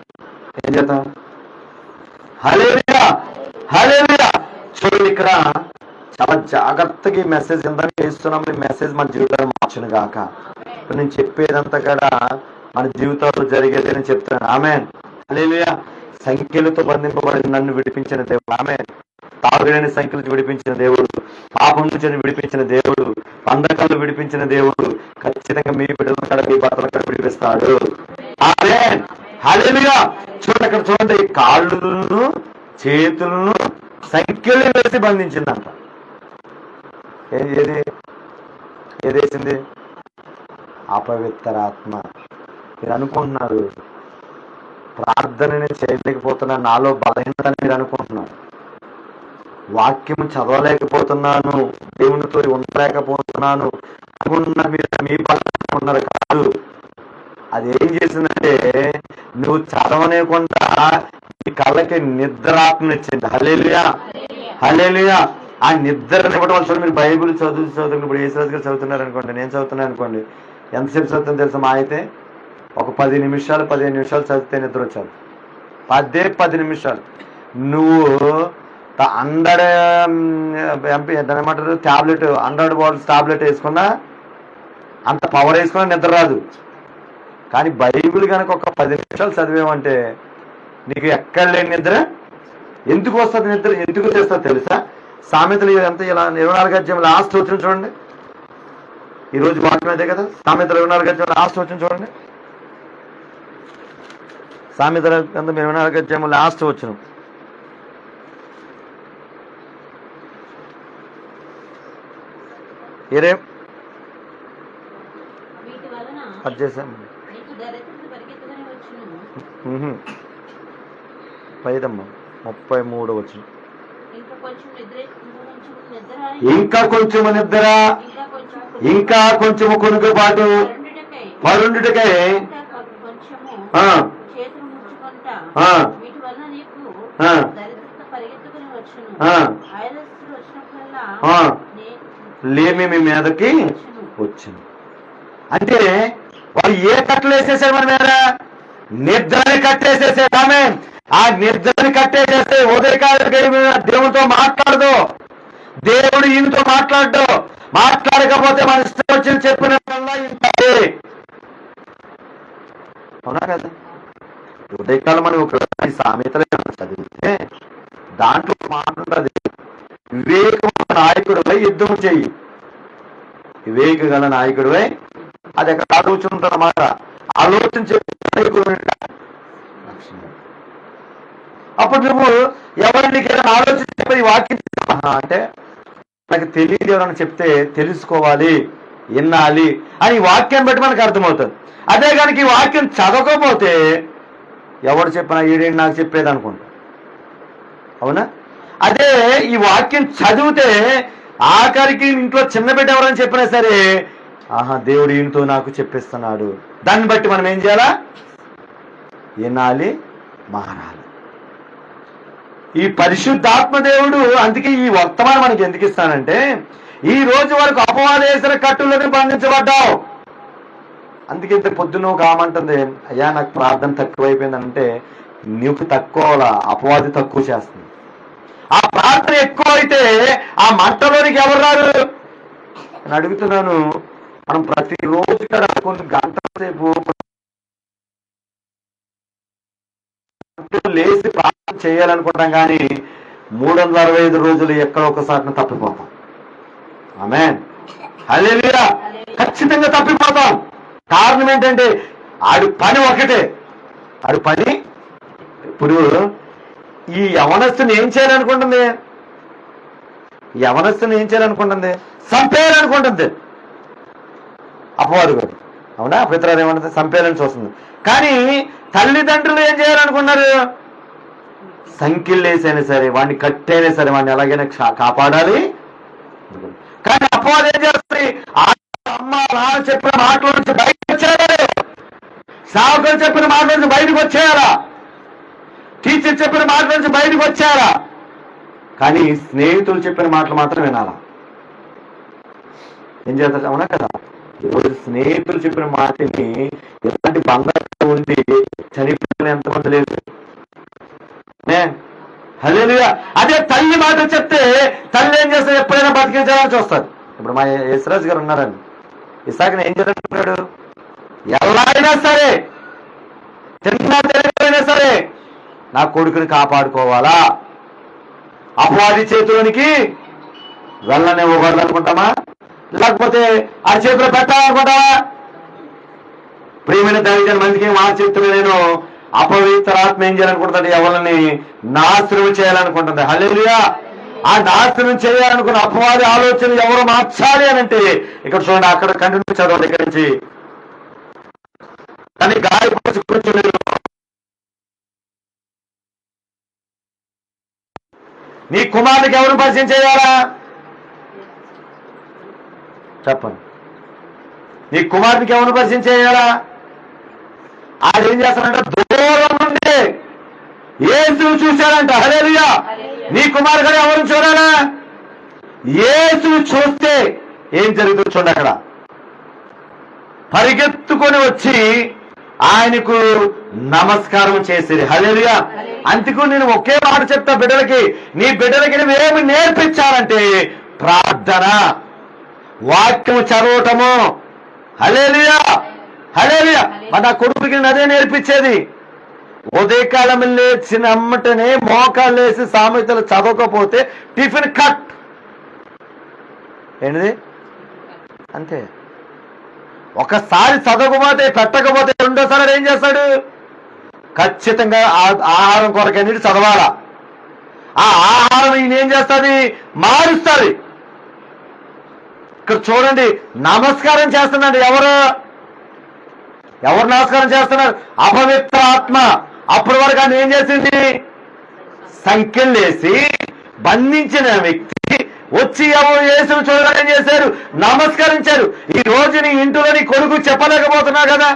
ఏం చేద్దాం? హల్లెలూయా. హల్లెలూయా. చూడండి, ఇక్కడ చాలా జాగ్రత్తగా ఈ మెసేజ్ ఎంత చేస్తున్నాం. ఈ మెసేజ్ మన జీవితాలు మార్చును గాక. ఇప్పుడు నేను చెప్పేదంతా కూడా మన జీవితాల్లో జరిగేది నేను చెప్తున్నాను. ఆమేన్. హల్లెలూయా. సంఖ్యలతో బంధింపబడి నన్ను విడిపించిన దేవుడు. ఆమేన్. తాగులేని సంఖ్యలు విడిపించిన దేవుడు, పాపం నుంచి విడిపించిన దేవుడు, బంధకాలు విడిపించిన దేవుడు ఖచ్చితంగా మీ బిడ్డలను కూడా మీ భర్తలను కూడా విడిపిస్తాడు. ఆమేన్. హల్లెలూయా. చూడండి, అక్కడ చూడండి, కాళ్ళను చేతులను సంఖ్యలు వేసి బంధించిందంట. ఏదేసింది? అపవిత్రాత్మ. మీరు అనుకుంటున్నారు ప్రార్థన నేను చేయలేకపోతున్నాను, నాలో బలహీనత మీరు అనుకుంటున్నారు. వాక్యం చదవలేకపోతున్నాను, దేవునితో ఉండలేకపోతున్నాను అనుకున్న మీరు మీ బలం ఉన్నారు కాదు. అది ఏం చేసిందంటే, నువ్వు చదవలేకుండా నీ కళ్ళకి నిద్రాత్మనిచ్చింది. హల్లెలూయా. హల్లెలూయా. ఆ నిద్రని ఇవ్వడం వల్ల చూడండి, మీరు బైబిల్ చదువుతున్నప్పుడు ఇప్పుడు యేసురాజు గారు చదువుతున్నారు అనుకోండి, నేను చదువుతున్నాను అనుకోండి, ఎంతసేపు చదువుతుందో తెలుసా? మా అయితే ఒక 10 నిమిషాలు 15 నిమిషాలు చదివితే నిద్ర వచ్చారు. 10 నిమిషాలు. నువ్వు 100 MP ఏమంటారు టాబ్లెట్, 100 బాటిల్స్ టాబ్లెట్ వేసుకున్నా అంత పవర్ వేసుకుని నిద్ర రాదు. కానీ బైబిల్ కనుక ఒక 10 నిమిషాలు చదివేమంటే నీకు ఎక్కడ లేని నిద్ర ఎందుకు వస్తుంది? నిద్ర ఎందుకు చేస్తుంది తెలుసా? సామెతలు ఎంత ఇలా 24వ అధ్యాయం లాస్ట్ వచ్చిన చూడండి. ఈరోజు వాక్యం అదే కదా. సామెతలు 24వ అధ్యాయం లాస్ట్ వచ్చిన చూడండి. సామెతల గ్రంథం 24వ అధ్యాయం లాస్ట్ వచ్చిన ఏరే అది చేసాం పైదమ్మా 33 వచ్చిన ఇంకా కొంచెం నిద్ర ఇంకా కొంచెము కొనుగుబాటు పరుండుటకై లేమి మీ మీదకి వచ్చింది. అంటే వాళ్ళు ఏ కట్టలు వేసేసారు మన మీద? నిద్రని కట్టేసేసారు. ఆమె ఆ నిద్రని కట్టేసేస్తే ఉదయకాల దేవునితో మాట్లాడదు, దేవుడు ఈయనతో మాట్లాడదు. మాట్లాడకపోతే మన ఇష్టం వచ్చిన చెప్పిన ఇంతే. అవునా కదా? ఉదయకాలం మనం ఒక సామెతలు చదివితే దాంట్లో మాట్లాడదు, వివేకం నాయకుడిపై యుద్ధం చెయ్యి. వివేక గల నాయకుడిపై అది ఎక్కడ ఆలోచన ఉంటుందన్నమాట. ఆలోచించే అప్పుడు నువ్వు ఎవరిని ఆలోచించే వాక్యం అంటే నాకు తెలియదు ఎవరన్నా చెప్తే తెలుసుకోవాలి, వినాలి అని వాక్యం బట్టి మనకు అర్థమవుతుంది. అదే కనుక ఈ వాక్యం చదవకపోతే ఎవరు చెప్పినా ఈడేంటి నాకు చెప్పేది అనుకుంటా. అవునా? అదే ఈ వాక్యం చదివితే ఆఖరికి ఇంట్లో చిన్న బిడ్డ ఎవరని చెప్పినా సరే ఆహా దేవుడు ఈయనతో నాకు చెప్పిస్తున్నాడు. దాన్ని బట్టి మనం ఏం చేయాలా? వినాలి, మారాలి. ఈ పరిశుద్ధాత్మ దేవుడు అందుకే ఈ వర్తమానం మనకి ఎందుకు ఇస్తానంటే ఈ రోజు వరకు అపవాదేశ్వర కట్టులని బంధించబడ్డావు. అందుకే ఇంత పొద్దున కామంటుంది, అయ్యా నాకు ప్రార్థన తక్కువైపోయిందంటే నీకు తక్కువ, అపవాది తక్కువ చేస్తుంది. ఆ ప్రార్థన ఎక్కువ అయితే ఆ మంటలోనికి ఎవరు రారు అని అడుగుతున్నాను. మనం ప్రతిరోజు కొన్ని గంటల సేపు లేచి ప్రార్థన చేయాలనుకుంటాం, కానీ 365 రోజులు ఎక్కడ ఒకసారి తప్పిపోతాం. ఆమేన్, హల్లెలూయా. ఖచ్చితంగా తప్పిపోతాం. కారణం ఏంటంటే ఆడి పని ఒకటే. ఆడి పని ఇప్పుడు ఈ యవనస్తుని ఏం చేయాలనుకుంటుంది? యవనస్తుని ఏం చేయాలనుకుంటుంది? చంపేయాలనుకుంటుంది అపవాది గారు. అవునా? పితరాలు ఏమంటుంది? చంపేయాలని చూస్తుంది. కానీ తల్లిదండ్రులు ఏం చేయాలనుకున్నారు? సంఖ్యలు వేసైనా సరే, వాడిని కట్టైనా సరే, వాడిని ఎలాగైనా కాపాడాలి. కానీ అపవాది ఏం చేస్తుంది? అమ్మ నాన్న చెప్పిన మాటల నుంచి బయటకు వచ్చేయాలి, సేవకులు చెప్పిన మాటల నుంచి బయటకు వచ్చేయాలా, టీచర్ చెప్పిన మాటల నుంచి బయటకు వచ్చేయాలా. కానీ స్నేహితులు చెప్పిన మాటలు మాత్రం వినాలా. ఏం చేస్తారు? అవునా కదా? ఈరోజు స్నేహితులు చెప్పిన మాటని ఎలాంటి బంగారు ఉండి చనిపోయిన ఎంతమంది లేదు. హల్లెలూయా. అదే తల్లి మాట చెప్తే తల్లి ఏం చేస్తారు? ఎప్పుడైనా బతికించాలని చూస్తారు. ఇప్పుడు మా యేసరాజు గారు ఉన్నారండి. ఇసాకని ఏం చేయాలనుకున్నాడు? ఎలా అయినా సరే, చిన్న తెలివైనా సరే నా కొడుకుని కాపాడుకోవాలా, అపవాది చేతులోనికి వెళ్ళనివ్వకూడదు అనుకుంటామా? లేకపోతే ఆ చేతిలో పెట్టాలనుకుంటావా? ప్రియమైన దైవజన మందికి మా చేతులు నేను అపవిత్ర ఆత్మ ఏం చేయాలనుకుంటుంది? ఎవరిని నాశనం చేయాలనుకుంటుంది. హల్లెలూయా. ఆ నాశనం చేయాలనుకున్న అపవాది ఆలోచన ఎవరు మార్చాలి అని అంటే ఇక్కడ చూడండి, అక్కడ కంటిన్యూ చదవండి దగ్గర నుంచి. కానీ గాయపరిచి కూర్చొని నీ కుమారునికి ఎవరు పరిచయం చేయాలా? చెప్పండి. నీ కుమారునికి ఎవరు పరిచయం చేయాలా? ఆయన ఏం చేస్తాడంట? దూరం నుండి యేసు చూశాడంట. హల్లెలూయా. నీ కుమారుడు ఎవరిని చూడాలా? యేసు చూస్తే ఏం జరుగుతుంది చూడండి. అక్కడ పరిగెత్తుకొని వచ్చి ఆయనకు నమస్కారం చేసేది. హల్లెలూయా. అందుకు నేను ఒకే మాట చెప్తా బిడ్డలకి, నీ బిడ్డలకి నువ్వేమి నేర్పించాలంటే ప్రార్థన, వాక్యం చదవటము. హల్లెలూయా, హల్లెలూయా. మరి నా కొడుకుకి అదే నేర్పించేది. ఉదయకాలం లేచిన అమ్మటనే మోకాళ్ళు వేసి సామెతలు చదవకపోతే టిఫిన్ కట్. ఏంటిది? అంతే. ఒకసారి చదవకపోతే పెట్టకపోతే రెండోసారి ఏం చేస్తాడు? ఖచ్చితంగా ఆహారం కొరకనేది చదవాలా. ఆ ఆహారం ఈయన ఏం చేస్తుంది? మారుస్తుంది. ఇక్కడ చూడండి, నమస్కారం చేస్తున్నాడు. ఎవరు నమస్కారం చేస్తున్నారు? అపవిత్ర ఆత్మ. అప్పటి వరకు ఆయన ఏం చేసింది? సంఖ్యలేసి బంధించిన వ్యక్తి వచ్చి ఎవరు యేసును చూడడం చేశారు? నమస్కరించారు. ఈ రోజు నీ ఇంట్లో నీ కొడుకు చెప్పలేకపోతున్నా కదా,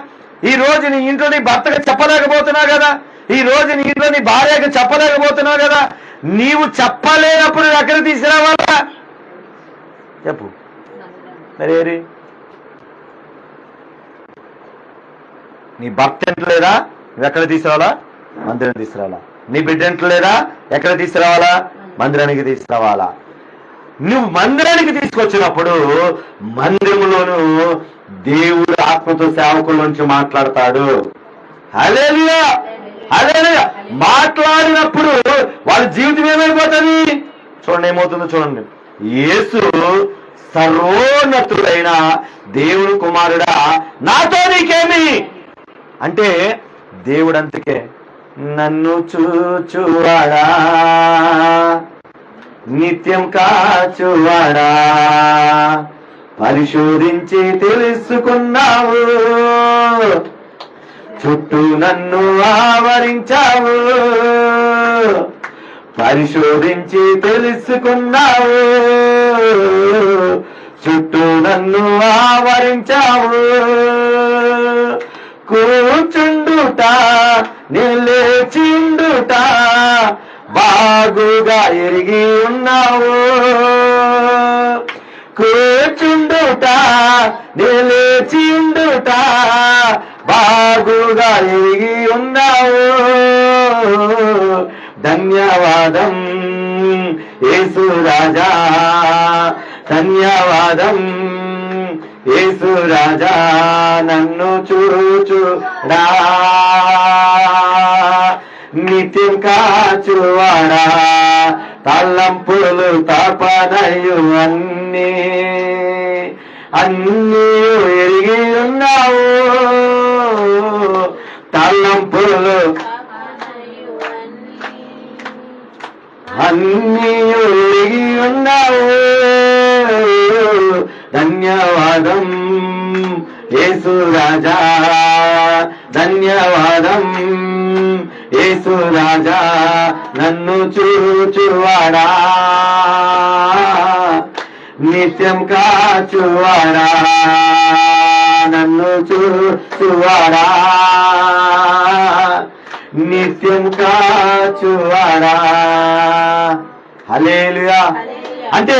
ఈ రోజు నీ ఇంట్లో నీ భర్తకు చెప్పలేకపోతున్నా కదా, ఈ రోజు నీ ఇంట్లో నీ భార్యకు చెప్పలేకపోతున్నావు కదా. నీవు చెప్పలేనప్పుడు ఎక్కడ తీసుకురావాలా? చెప్పు మరేరి. నీ భర్త ఎంటలేదా? నువ్వు ఎక్కడ తీసుకురావాలా? మందిరం తీసుకురావాలా. నీ బిడ్డ ఎంటలేదా? ఎక్కడ తీసుకురావాలా? మందిరానికి తీసుకురావాలా. నువ్వు మందిరానికి తీసుకొచ్చినప్పుడు మందిరంలోను దేవుడు ఆత్మతో సేవకుల నుంచి మాట్లాడతాడు. హల్లెలూయా, హల్లెలూయా. మాట్లాడినప్పుడు వాళ్ళ జీవితం ఏమైపోతుంది? చూడండి, ఏమవుతుందో చూడండి. యేసు సర్వోన్నతుడైన దేవుడు కుమారుడా, నాతో నీకేమి అంటే దేవుడు అందుకే నన్ను చూచువాడా, నిత్యం కాచువాడా, పరిశోధించి తెలుసుకున్నావు, చుట్టూ నన్ను ఆవరించావు, పరిశోధించి తెలుసుకున్నావు, చుట్టూ నన్ను ఆవరించావు. కూర్చుండుట నిలేచిండుట బాగుగా ఎరిగి ఉన్నావు, కూర్చుండుట నిలేచిండుట బాగుగా ఎరిగి ఉన్నావు. ధన్యవాదం యేసు రాజా, ధన్యవాదం యేసు రాజా, నన్ను చూచుడా, నిత్యం కాచువాడా, తలంపులు తపనయు అన్నీ ఎరిగి ఉన్నావు, తలంపులు అన్నీ ఎరిగి ఉన్నావు. ధన్యవాదం యేసు రాజా, ధన్యవాదం యేసు రాజా, నన్ను చూచువాడా, నిత్యం కాచువాడా, నన్ను చూచువాడా, నిత్యం కాచువాడా. హల్లెలూయా. అంటే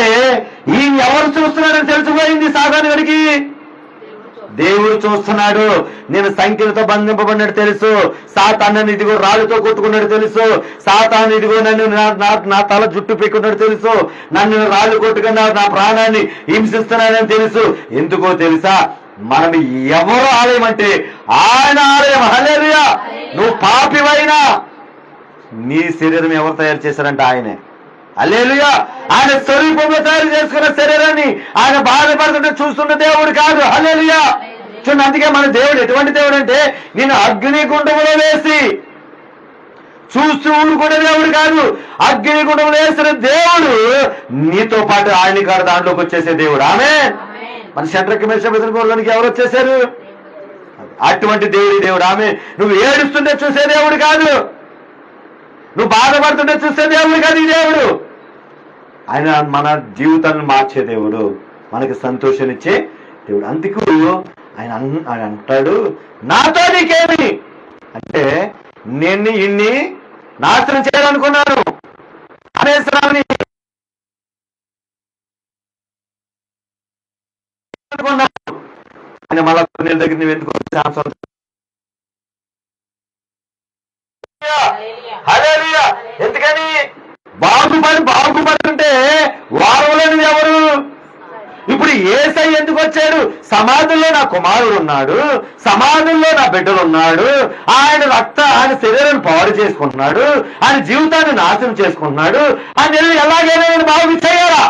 ఈయన ఎవరు చూస్తున్నాడని తెలిసిపోయింది సాతానుడికి. దేవుడు చూస్తున్నాడు. నేను సంఖ్యలతో బంధింపబడినట్టు తెలుసు. సాతాను ఇదిగో రాళ్ళతో కొట్టుకున్నట్టు తెలుసు. సాతాను ఇదిగో నన్ను నా తల జుట్టు పీక్కున్నట్టు తెలుసు. నన్ను రాళ్ళు కొట్టుకున్నా నా ప్రాణాన్ని హింసిస్తున్నానని తెలుసు. ఎందుకో తెలుసా? మనం ఎవరు ఆలయం అంటే ఆయన ఆలయం. హల్లెలూయా. నువ్వు పాపివైనా నీ శరీరం ఎవరు తయారు చేశారంటే ఆయనే. హల్లెలూయా. ఆయన స్వరూపంలో తయారు చేసుకున్న శరీరాన్ని ఆయన బాధపడుతుంటే చూస్తున్న దేవుడు కాదు. హల్లెలూయా. చూడండి, అందుకే మన దేవుడు ఎటువంటి దేవుడు అంటే నేను అగ్నిగుండములో వేసి చూస్తూ ఊరుకునే దేవుడు కాదు. అగ్నిగుండములో వేసిన దేవుడు నీతో పాటు ఆయన కాదు దాంట్లోకి వచ్చేసే దేవుడు. ఆమేన్. మన శత్రుకి మేషకి ఎవరు వచ్చేసారు? అటువంటి దేవుడు. ఆమేన్. నువ్వు ఏడుస్తుంటే చూసే దేవుడు కాదు, నువ్వు బాధపడుతుంటే చూసే దేవుడు కాదు ఈ దేవుడు. ఆయన మన జీవితాన్ని మార్చే దేవుడు, మనకి సంతోషాన్నిచ్చే దేవుడు. అందుకు ఆయన అంటాడు, నాతో నీకేమి అంటే నేను ఇన్ని నాశనం చేయాలనుకున్నాను అనేసరాని అనుకున్నాను. ఆయన మళ్ళా కొన్ని దగ్గర నువ్వు ఎందుకు హల్లెలూయా. ఎందుకని? బాగుపడి ఉంటే వారంలోనిది ఎవరు? ఇప్పుడు యేసయ్య ఎందుకు వచ్చాడు? సమాధుల్లో నా కుమారుడు ఉన్నాడు, సమాధుల్లో నా బిడ్డలు ఉన్నాడు, ఆయన శరీరాన్ని పాడు చేసుకుంటున్నాడు, ఆయన జీవితాన్ని నాశనం చేసుకుంటున్నాడు, ఆయన ఎలాగైనా నేను బాగు చేయాలా?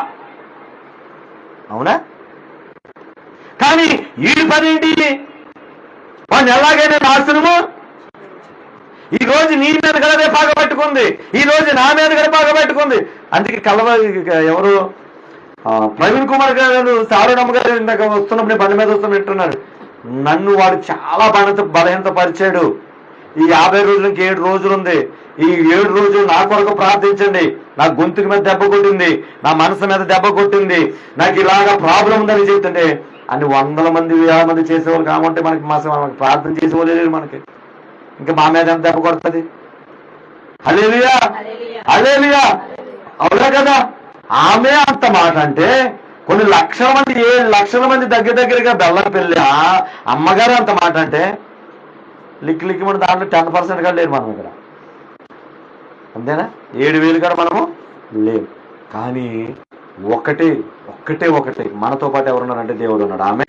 అవునా? కానీ వీడి పని ఏంటి? వాడిని ఎలాగైనా నాశనము. ఈ రోజు నీ మీద కలదే పగబెట్టుకుంది, ఈ రోజు నా మీద కూడా పగబెట్టుకుంది. అందుకే ఎవరు ప్రవీణ్ కుమార్ గారు, సారుణమ్మ గారు ఇందాక వస్తున్నప్పుడు బండి మీద వస్తున్న వింటున్నాడు, నన్ను వాడు చాలా బలహీనత పరిచాడు. ఈ 50 రోజులకి 7 రోజులు ఉంది, ఈ 7 రోజులు నా కొరకు ప్రార్థించండి. నా గొంతుకు మీద దెబ్బ కొట్టింది, నా మనసు మీద దెబ్బ కొట్టింది, నాకు ఇలాగా ప్రాబ్లం ఉందని చెప్తుంటే అన్ని 100 మంది 1000 మంది చేసేవాళ్ళు కామంటే మనకి ప్రార్థన చేసేవాళ్ళు లేరు. మనకి ఇంకా మా మీద ఎంత దెబ్బ కొడుతుంది? హల్లెలూయా, హల్లెలూయా. అవునా కదా? ఆమె అంత మాట అంటే కొన్ని లక్షల మంది 7 లక్షల మంది దగ్గరగా బెల్లం పెళ్ళి అమ్మగారు అంత మాట అంటే లిక్కి మన దాంట్లో 10% కూడా లేరు మనం ఇక్కడ. అంతేనా? 7,000 కూడా మనము లేవు. కానీ ఒకటే మనతో పాటు ఎవరున్నారంటే దేవుడు ఉన్నాడు. ఆమె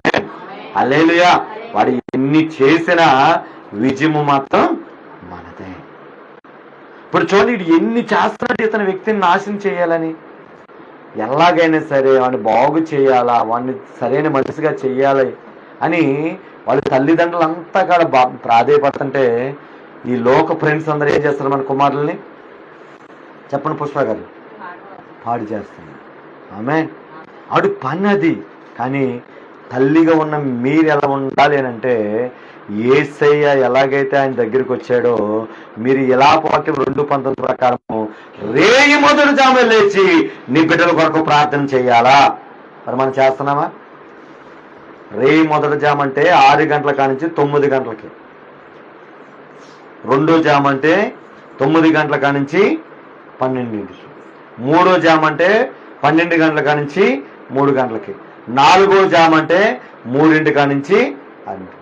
హల్లెలూయా. వాడు ఎన్ని చేసినా విజయము మాత్రం మనదే. ఇప్పుడు చూడండి, ఇటు ఎన్ని చేస్తున్నాడు ఇతని వ్యక్తిని నాశనం చేయాలని. ఎలాగైనా సరే వాడిని బాగు చేయాలా, వాడిని సరైన మనిషిగా చెయ్యాలి అని వాళ్ళ తల్లిదండ్రులు అంతా కూడా ప్రాధేయపడుతుంటే ఈ లోక ఫ్రెండ్స్ అందరూ ఏం చేస్తారు? మన కుమారుల్ని చెప్పండి పుష్ప గారు, పాడు చేస్తున్నారు. ఆమె ఆడు పని అది. కానీ తల్లిగా ఉన్న మీరు ఎలా ఉండాలి అని అంటే, యేసయ్య ఎలాగైతే ఆయన దగ్గరికి వచ్చాడో మీరు ఎలా వాక్యం 2:19 ప్రకారం రేయి మొదటి జాము లేచి నీ బిడ్డల కొరకు ప్రార్థన చేయాలా? మరి మనం చేస్తున్నామా? రేయి మొదటి జాము అంటే 6 గంటల కానించి 9 గంటలకి, రెండో జాము అంటే 9 గంటల కానించి 12ంటికి, మూడో జాము అంటే 12 గంటల కానించి 3 గంటలకి, నాలుగో జాము అంటే 3 కానించి 6.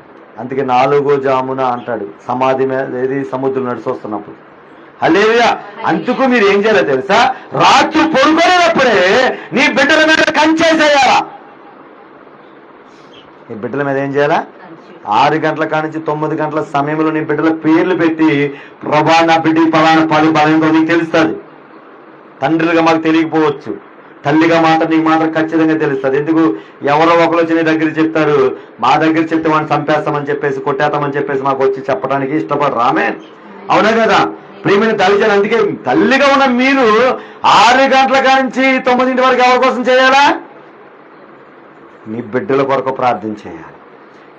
అందుకే 4వ జామున అంటాడు సమాధి మీద, ఏది సముద్రం నడిచి వస్తున్నప్పుడు. హల్లెలూయా. అందుకు మీరు ఏం చేయాలో తెలుసా? రాత్రి పడుకునేటప్పుడే నీ బిడ్డల మీద కంచేసేయాలా. నీ బిడ్డల మీద ఏం చేయాలా? 6 గంటల కానించి 9 గంటల సమయంలో నీ బిడ్డల పేర్లు పెట్టి, ప్రభా నా బిడ్డ పలానా బలంగా నీకు తెలుస్తుంది. తండ్రులుగా మాకు తెలియకపోవచ్చు, తల్లిగా మాట నీకు మాత్రం ఖచ్చితంగా తెలుస్తుంది. ఎందుకు? ఎవరో ఒకరు వచ్చి నీ దగ్గర చెప్తారు, మా దగ్గర చెప్తే వాడిని చంపేస్తామని చెప్పేసి, కొట్టేస్తామని చెప్పేసి మాకు వచ్చి చెప్పడానికి ఇష్టపడరు. ఆమె అవునా కదా? ప్రియమైన తల్లిదండ్రులు, అందుకే తల్లిగా ఉన్న మీరు 6 గంటల కానించి 9 వరకు ఎవరి కోసం చేయాలా? నీ బిడ్డల కొరకు ప్రార్థన చేయాలి.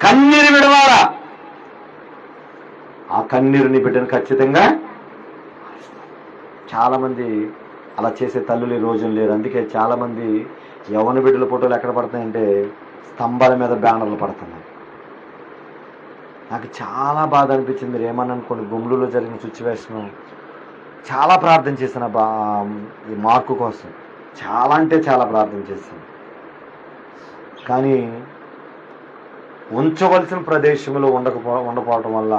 కన్నీరు విడవాలా. ఆ కన్నీరు నీ బిడ్డను ఖచ్చితంగా. చాలా మంది అలా చేసే తల్లులు ఈ రోజున లేరు. అందుకే చాలా మంది యవ్వన బిడ్డల ఫోటోలు ఎక్కడ పడుతున్నాయంటే స్తంభాల మీద బ్యానర్లు పడుతున్నాయి. నాకు చాలా బాధ అనిపించింది. మీరు ఏమన్నా అనుకోండి, గుండ్లులో జరిగిన సిచ్యువేషన్ చాలా ప్రార్థన చేసిన ఈ మార్కు కోసం చాలా అంటే చాలా ప్రార్థన చేశాను. కానీ ఉంచవలసిన ప్రదేశంలో ఉండకపోవటం వల్ల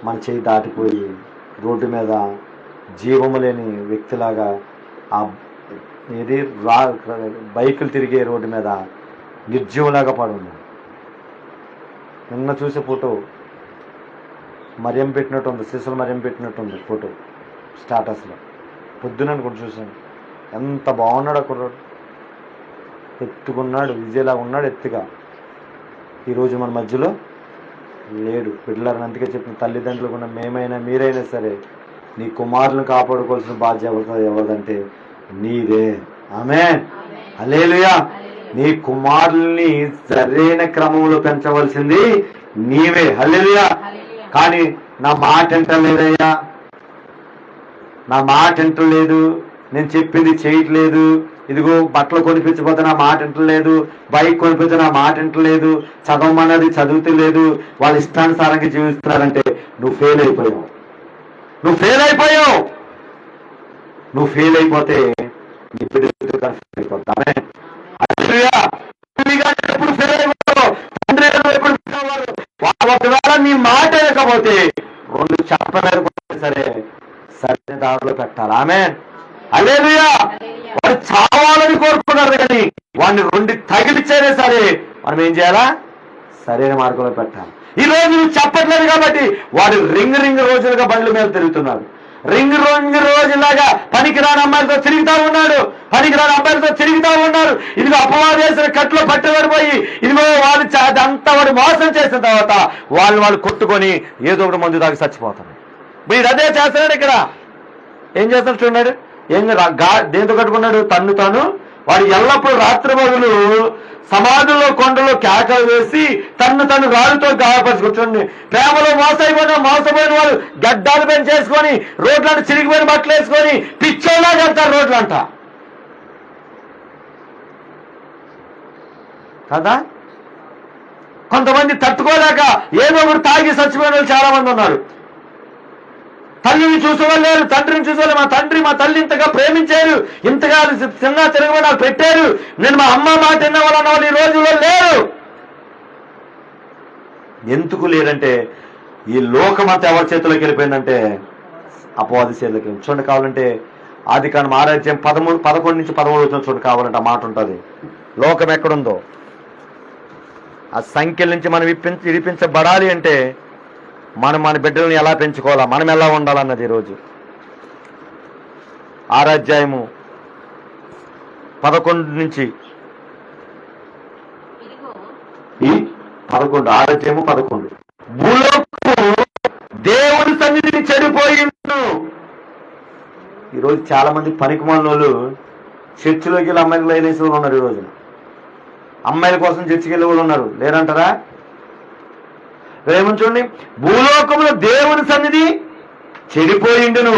మన చేయి దాటిపోయి రోడ్డు మీద జీవము లేని వ్యక్తిలాగా బైకులు తిరిగే రోడ్డు మీద నిర్జీవంలాగా పడున్నాడు. నిన్న చూసే ఫోటో మరియం పెట్టినట్టుంది, శిశులు మరియం పెట్టినట్టుంది ఫోటో స్టాటస్లో. పొద్దున కూడా చూశాను. ఎంత బాగున్నాడు ఆ కుర్రాడు, ఎత్తుకున్నాడు, విజయలాగా ఉన్నాడు ఎత్తుగా. ఈరోజు మన మధ్యలో లేడు. బిడ్డలారని అందుకే చెప్పిన తల్లిదండ్రులు కూడా మేమైనా మీరైనా సరే నీ కుమారులను కాపాడుకోవాల్సిన బాధ్యత ఎవరిదంటే నీదే. ఆమేన్, హల్లెలూయా. నీ కుమారుల్ని సరైన క్రమంలో పెంచవలసింది నీవే. హల్లెలూయా. కానీ నా మాట వింటలేదయ్యా, నా మాట వింటలేదు, నేను చెప్పింది చేయట్లేదు, ఇదిగో బట్టలు కొనిపించకపోతే నా మాట వింటలేదు, బైక్ కొనిపించే నా మాట వింటలేదు, చదవమన్నది చదువుతలేదు, వాళ్ళ ఇష్టానుసారంగా జీవిస్తున్నారంటే నువ్వు ఫెయిల్ అయిపోయావు. నువ్వు ఫెయిల్ అయిపోయావు. నువ్వు ఫెయిల్ అయిపోతే నీ బిడ్డ అయిపోతామే. ఒకవేళ నీ మాట లేకపోతే 2 చెప్పలేదు సరే సరైన దారిలో పెట్టాలి. ఆమేన్, హల్లెలూయా. వాడు చావాలని కోరుకున్నారు కానీ వాడిని రెండు తగిలిచ్చేదే సరే మనం ఏం చేయాలా? సరైన మార్గంలో పెట్టాలి. ఈ రోజు నువ్వు చెప్పట్లేదు కాబట్టి వాడు రింగ్ రోజులుగా బండ్ల మీద తిరుగుతున్నాడు. రింగ్ రోజులాగా పనికిరాని అమ్మాయిలతో తిరుగుతా ఉన్నాడు, పనికిరాని అమ్మాయిలతో తిరుగుతా ఉన్నారు. ఇదిగో అపవాదం చేసిన కట్లో పట్టుబడిపోయి ఇదిగో వాళ్ళు అదంతా వాడు మోసం చేసిన తర్వాత వాళ్ళు కొట్టుకొని ఏదో ఒకటి మందు తాగి చచ్చిపోతారు. మీరు అదే చేస్తున్నాడు. ఇక్కడ ఏం చేస్తాడు చూడండి, దేంతో కట్టుకున్నాడు? తాను వాడు ఎల్లప్పుడూ రాత్రి పగులు సమాధుల్లో కొండలో కేకలు వేసి తను రాళ్ళతో గాయపరచుకుంటుంది. ప్రేమలో మోసపోయిన వాళ్ళు గడ్డాలు పెంచేసుకొని రోడ్లను చిరిగిపోయిన బట్టలు వేసుకొని పిచ్చోళ్ళ వెళ్తారు రోడ్లంట కదా. కొంతమంది తట్టుకోలేక ఏదో ఒకటి తాగి చచ్చిపోయిన వాళ్ళు చాలా మంది ఉన్నారు. తల్లిని చూసేవాళ్ళు, తండ్రిని చూసేవాళ్ళు. మా తల్లి ఇంతగా ప్రేమించారు, ఇంతగా చిన్న తిరగబడాలు పెట్టారు, నేను మా అమ్మ మాట విన్నవాళ్ళు అన్న వాళ్ళు ఈ రోజుల్లో లేరు. ఎందుకు లేరంటే ఈ లోకమంతా ఎవరి చేతిలోకి వెళ్ళిపోయిందంటే అపవాది చేతిలోకి. చూడండి, కావాలంటే ఆదికాండం 11-13 చూడండి, కావాలంటే ఆ మాట ఉంటుంది. లోకం ఎక్కడుందో ఆ సంఖ్యల నుంచి మనం విడిపించబడాలి అంటే మన బిడ్డలను ఎలా పెంచుకోవాలా, మనం ఎలా ఉండాలన్నది ఈరోజు 6వ అధ్యాయము 11 నుంచి 11 భూలోకము దేవుని సన్నిధిని చెడిపోయిండు. ఈరోజు చాలా మంది పనికిమాలిన వాళ్ళు చర్చిలోకి వెళ్ళి అమ్మాయిలు లైనేసి వాళ్ళు ఉన్నారు. ఈరోజు అమ్మాయిల కోసం చర్చికి వెళ్ళే వాళ్ళు ఉన్నారు, లేరంటారా? ఏమని చూడండి, భూలోకములో దేవుని సన్నిధి చెడిపోయిండును,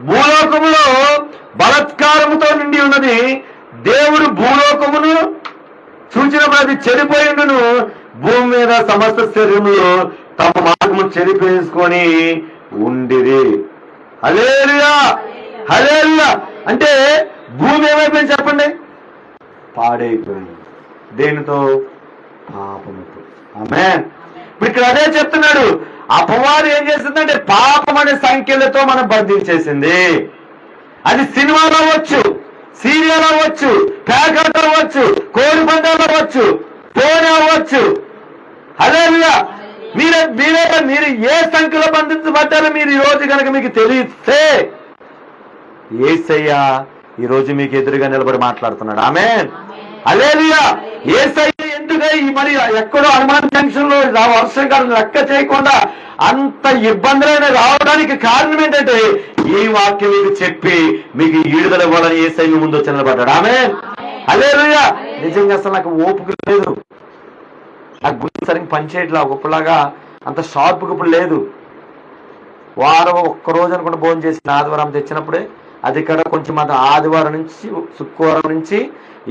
భూలోకములో బలత్కారముతో నిండి ఉన్నది. దేవుడు భూలోకమును చూచినప్పుడు అది చెడిపోయిండును, భూమి మీద సమస్త శరీరములు తమ మార్గము చెడిపేసుకొని ఉండిరి. హల్లెలూయా, హల్లెలూయా. అంటే భూమి ఏమైపోయింది చెప్పండి? పాడైపోయింది. దేనితో? పాపముతో. ఆమేన్. ఇప్పుడు ఇక్కడ అదే చెప్తున్నాడు. అపవాదం ఏం చేస్తుందంటే పాపం అనే సంఖ్యలతో మనం బంధించేసింది. అది సినిమాలో అవ్వచ్చు, సీరియల్ అవ్వచ్చు, ప్యాకెట్ అవ్వచ్చు, కోడి పందాలు అవ్వచ్చు, ఫోన్ అవ్వచ్చు. హల్లెలూయా. మీరు ఏ సంఖ్యలో బంధించబడ్డారో మీరు ఈ రోజు కనుక మీకు తెలిస్తే యేసయ్య ఈ రోజు మీకు ఎదురుగా నిలబడి మాట్లాడుతున్నాడు. ఆమేన్. హల్లెలూయా. యేసయ్య ఎందుకు మరి ఎక్కడో హనుమాన్ జంక్షన్ లో వర్షం లెక్క చేయకుండా అంత ఇబ్బందులైన రావడానికి కారణం ఏంటంటే ఈ వాక్యం మీకు చెప్పి మీకు ఈడుదల ఇవ్వాలని యేసయ్య ముందు వచ్చి నిలబడ్డాడు. ఆమేన్. హల్లెలూయా. నిజంగా అసలు నాకు ఓపిక లేదు, నాకు గుర్తు సరిగ్గా పనిచేయట్లా, ఒకప్పుడులాగా అంత షార్ప్గా ఇప్పుడు లేదు. వారం ఒక్కరోజు అనుకుంటే భోజనం చేసిన ఆదివారం తెచ్చినప్పుడే అది ఇక్కడ కొంచెం అంత ఆదివారం నుంచి శుక్రవారం నుంచి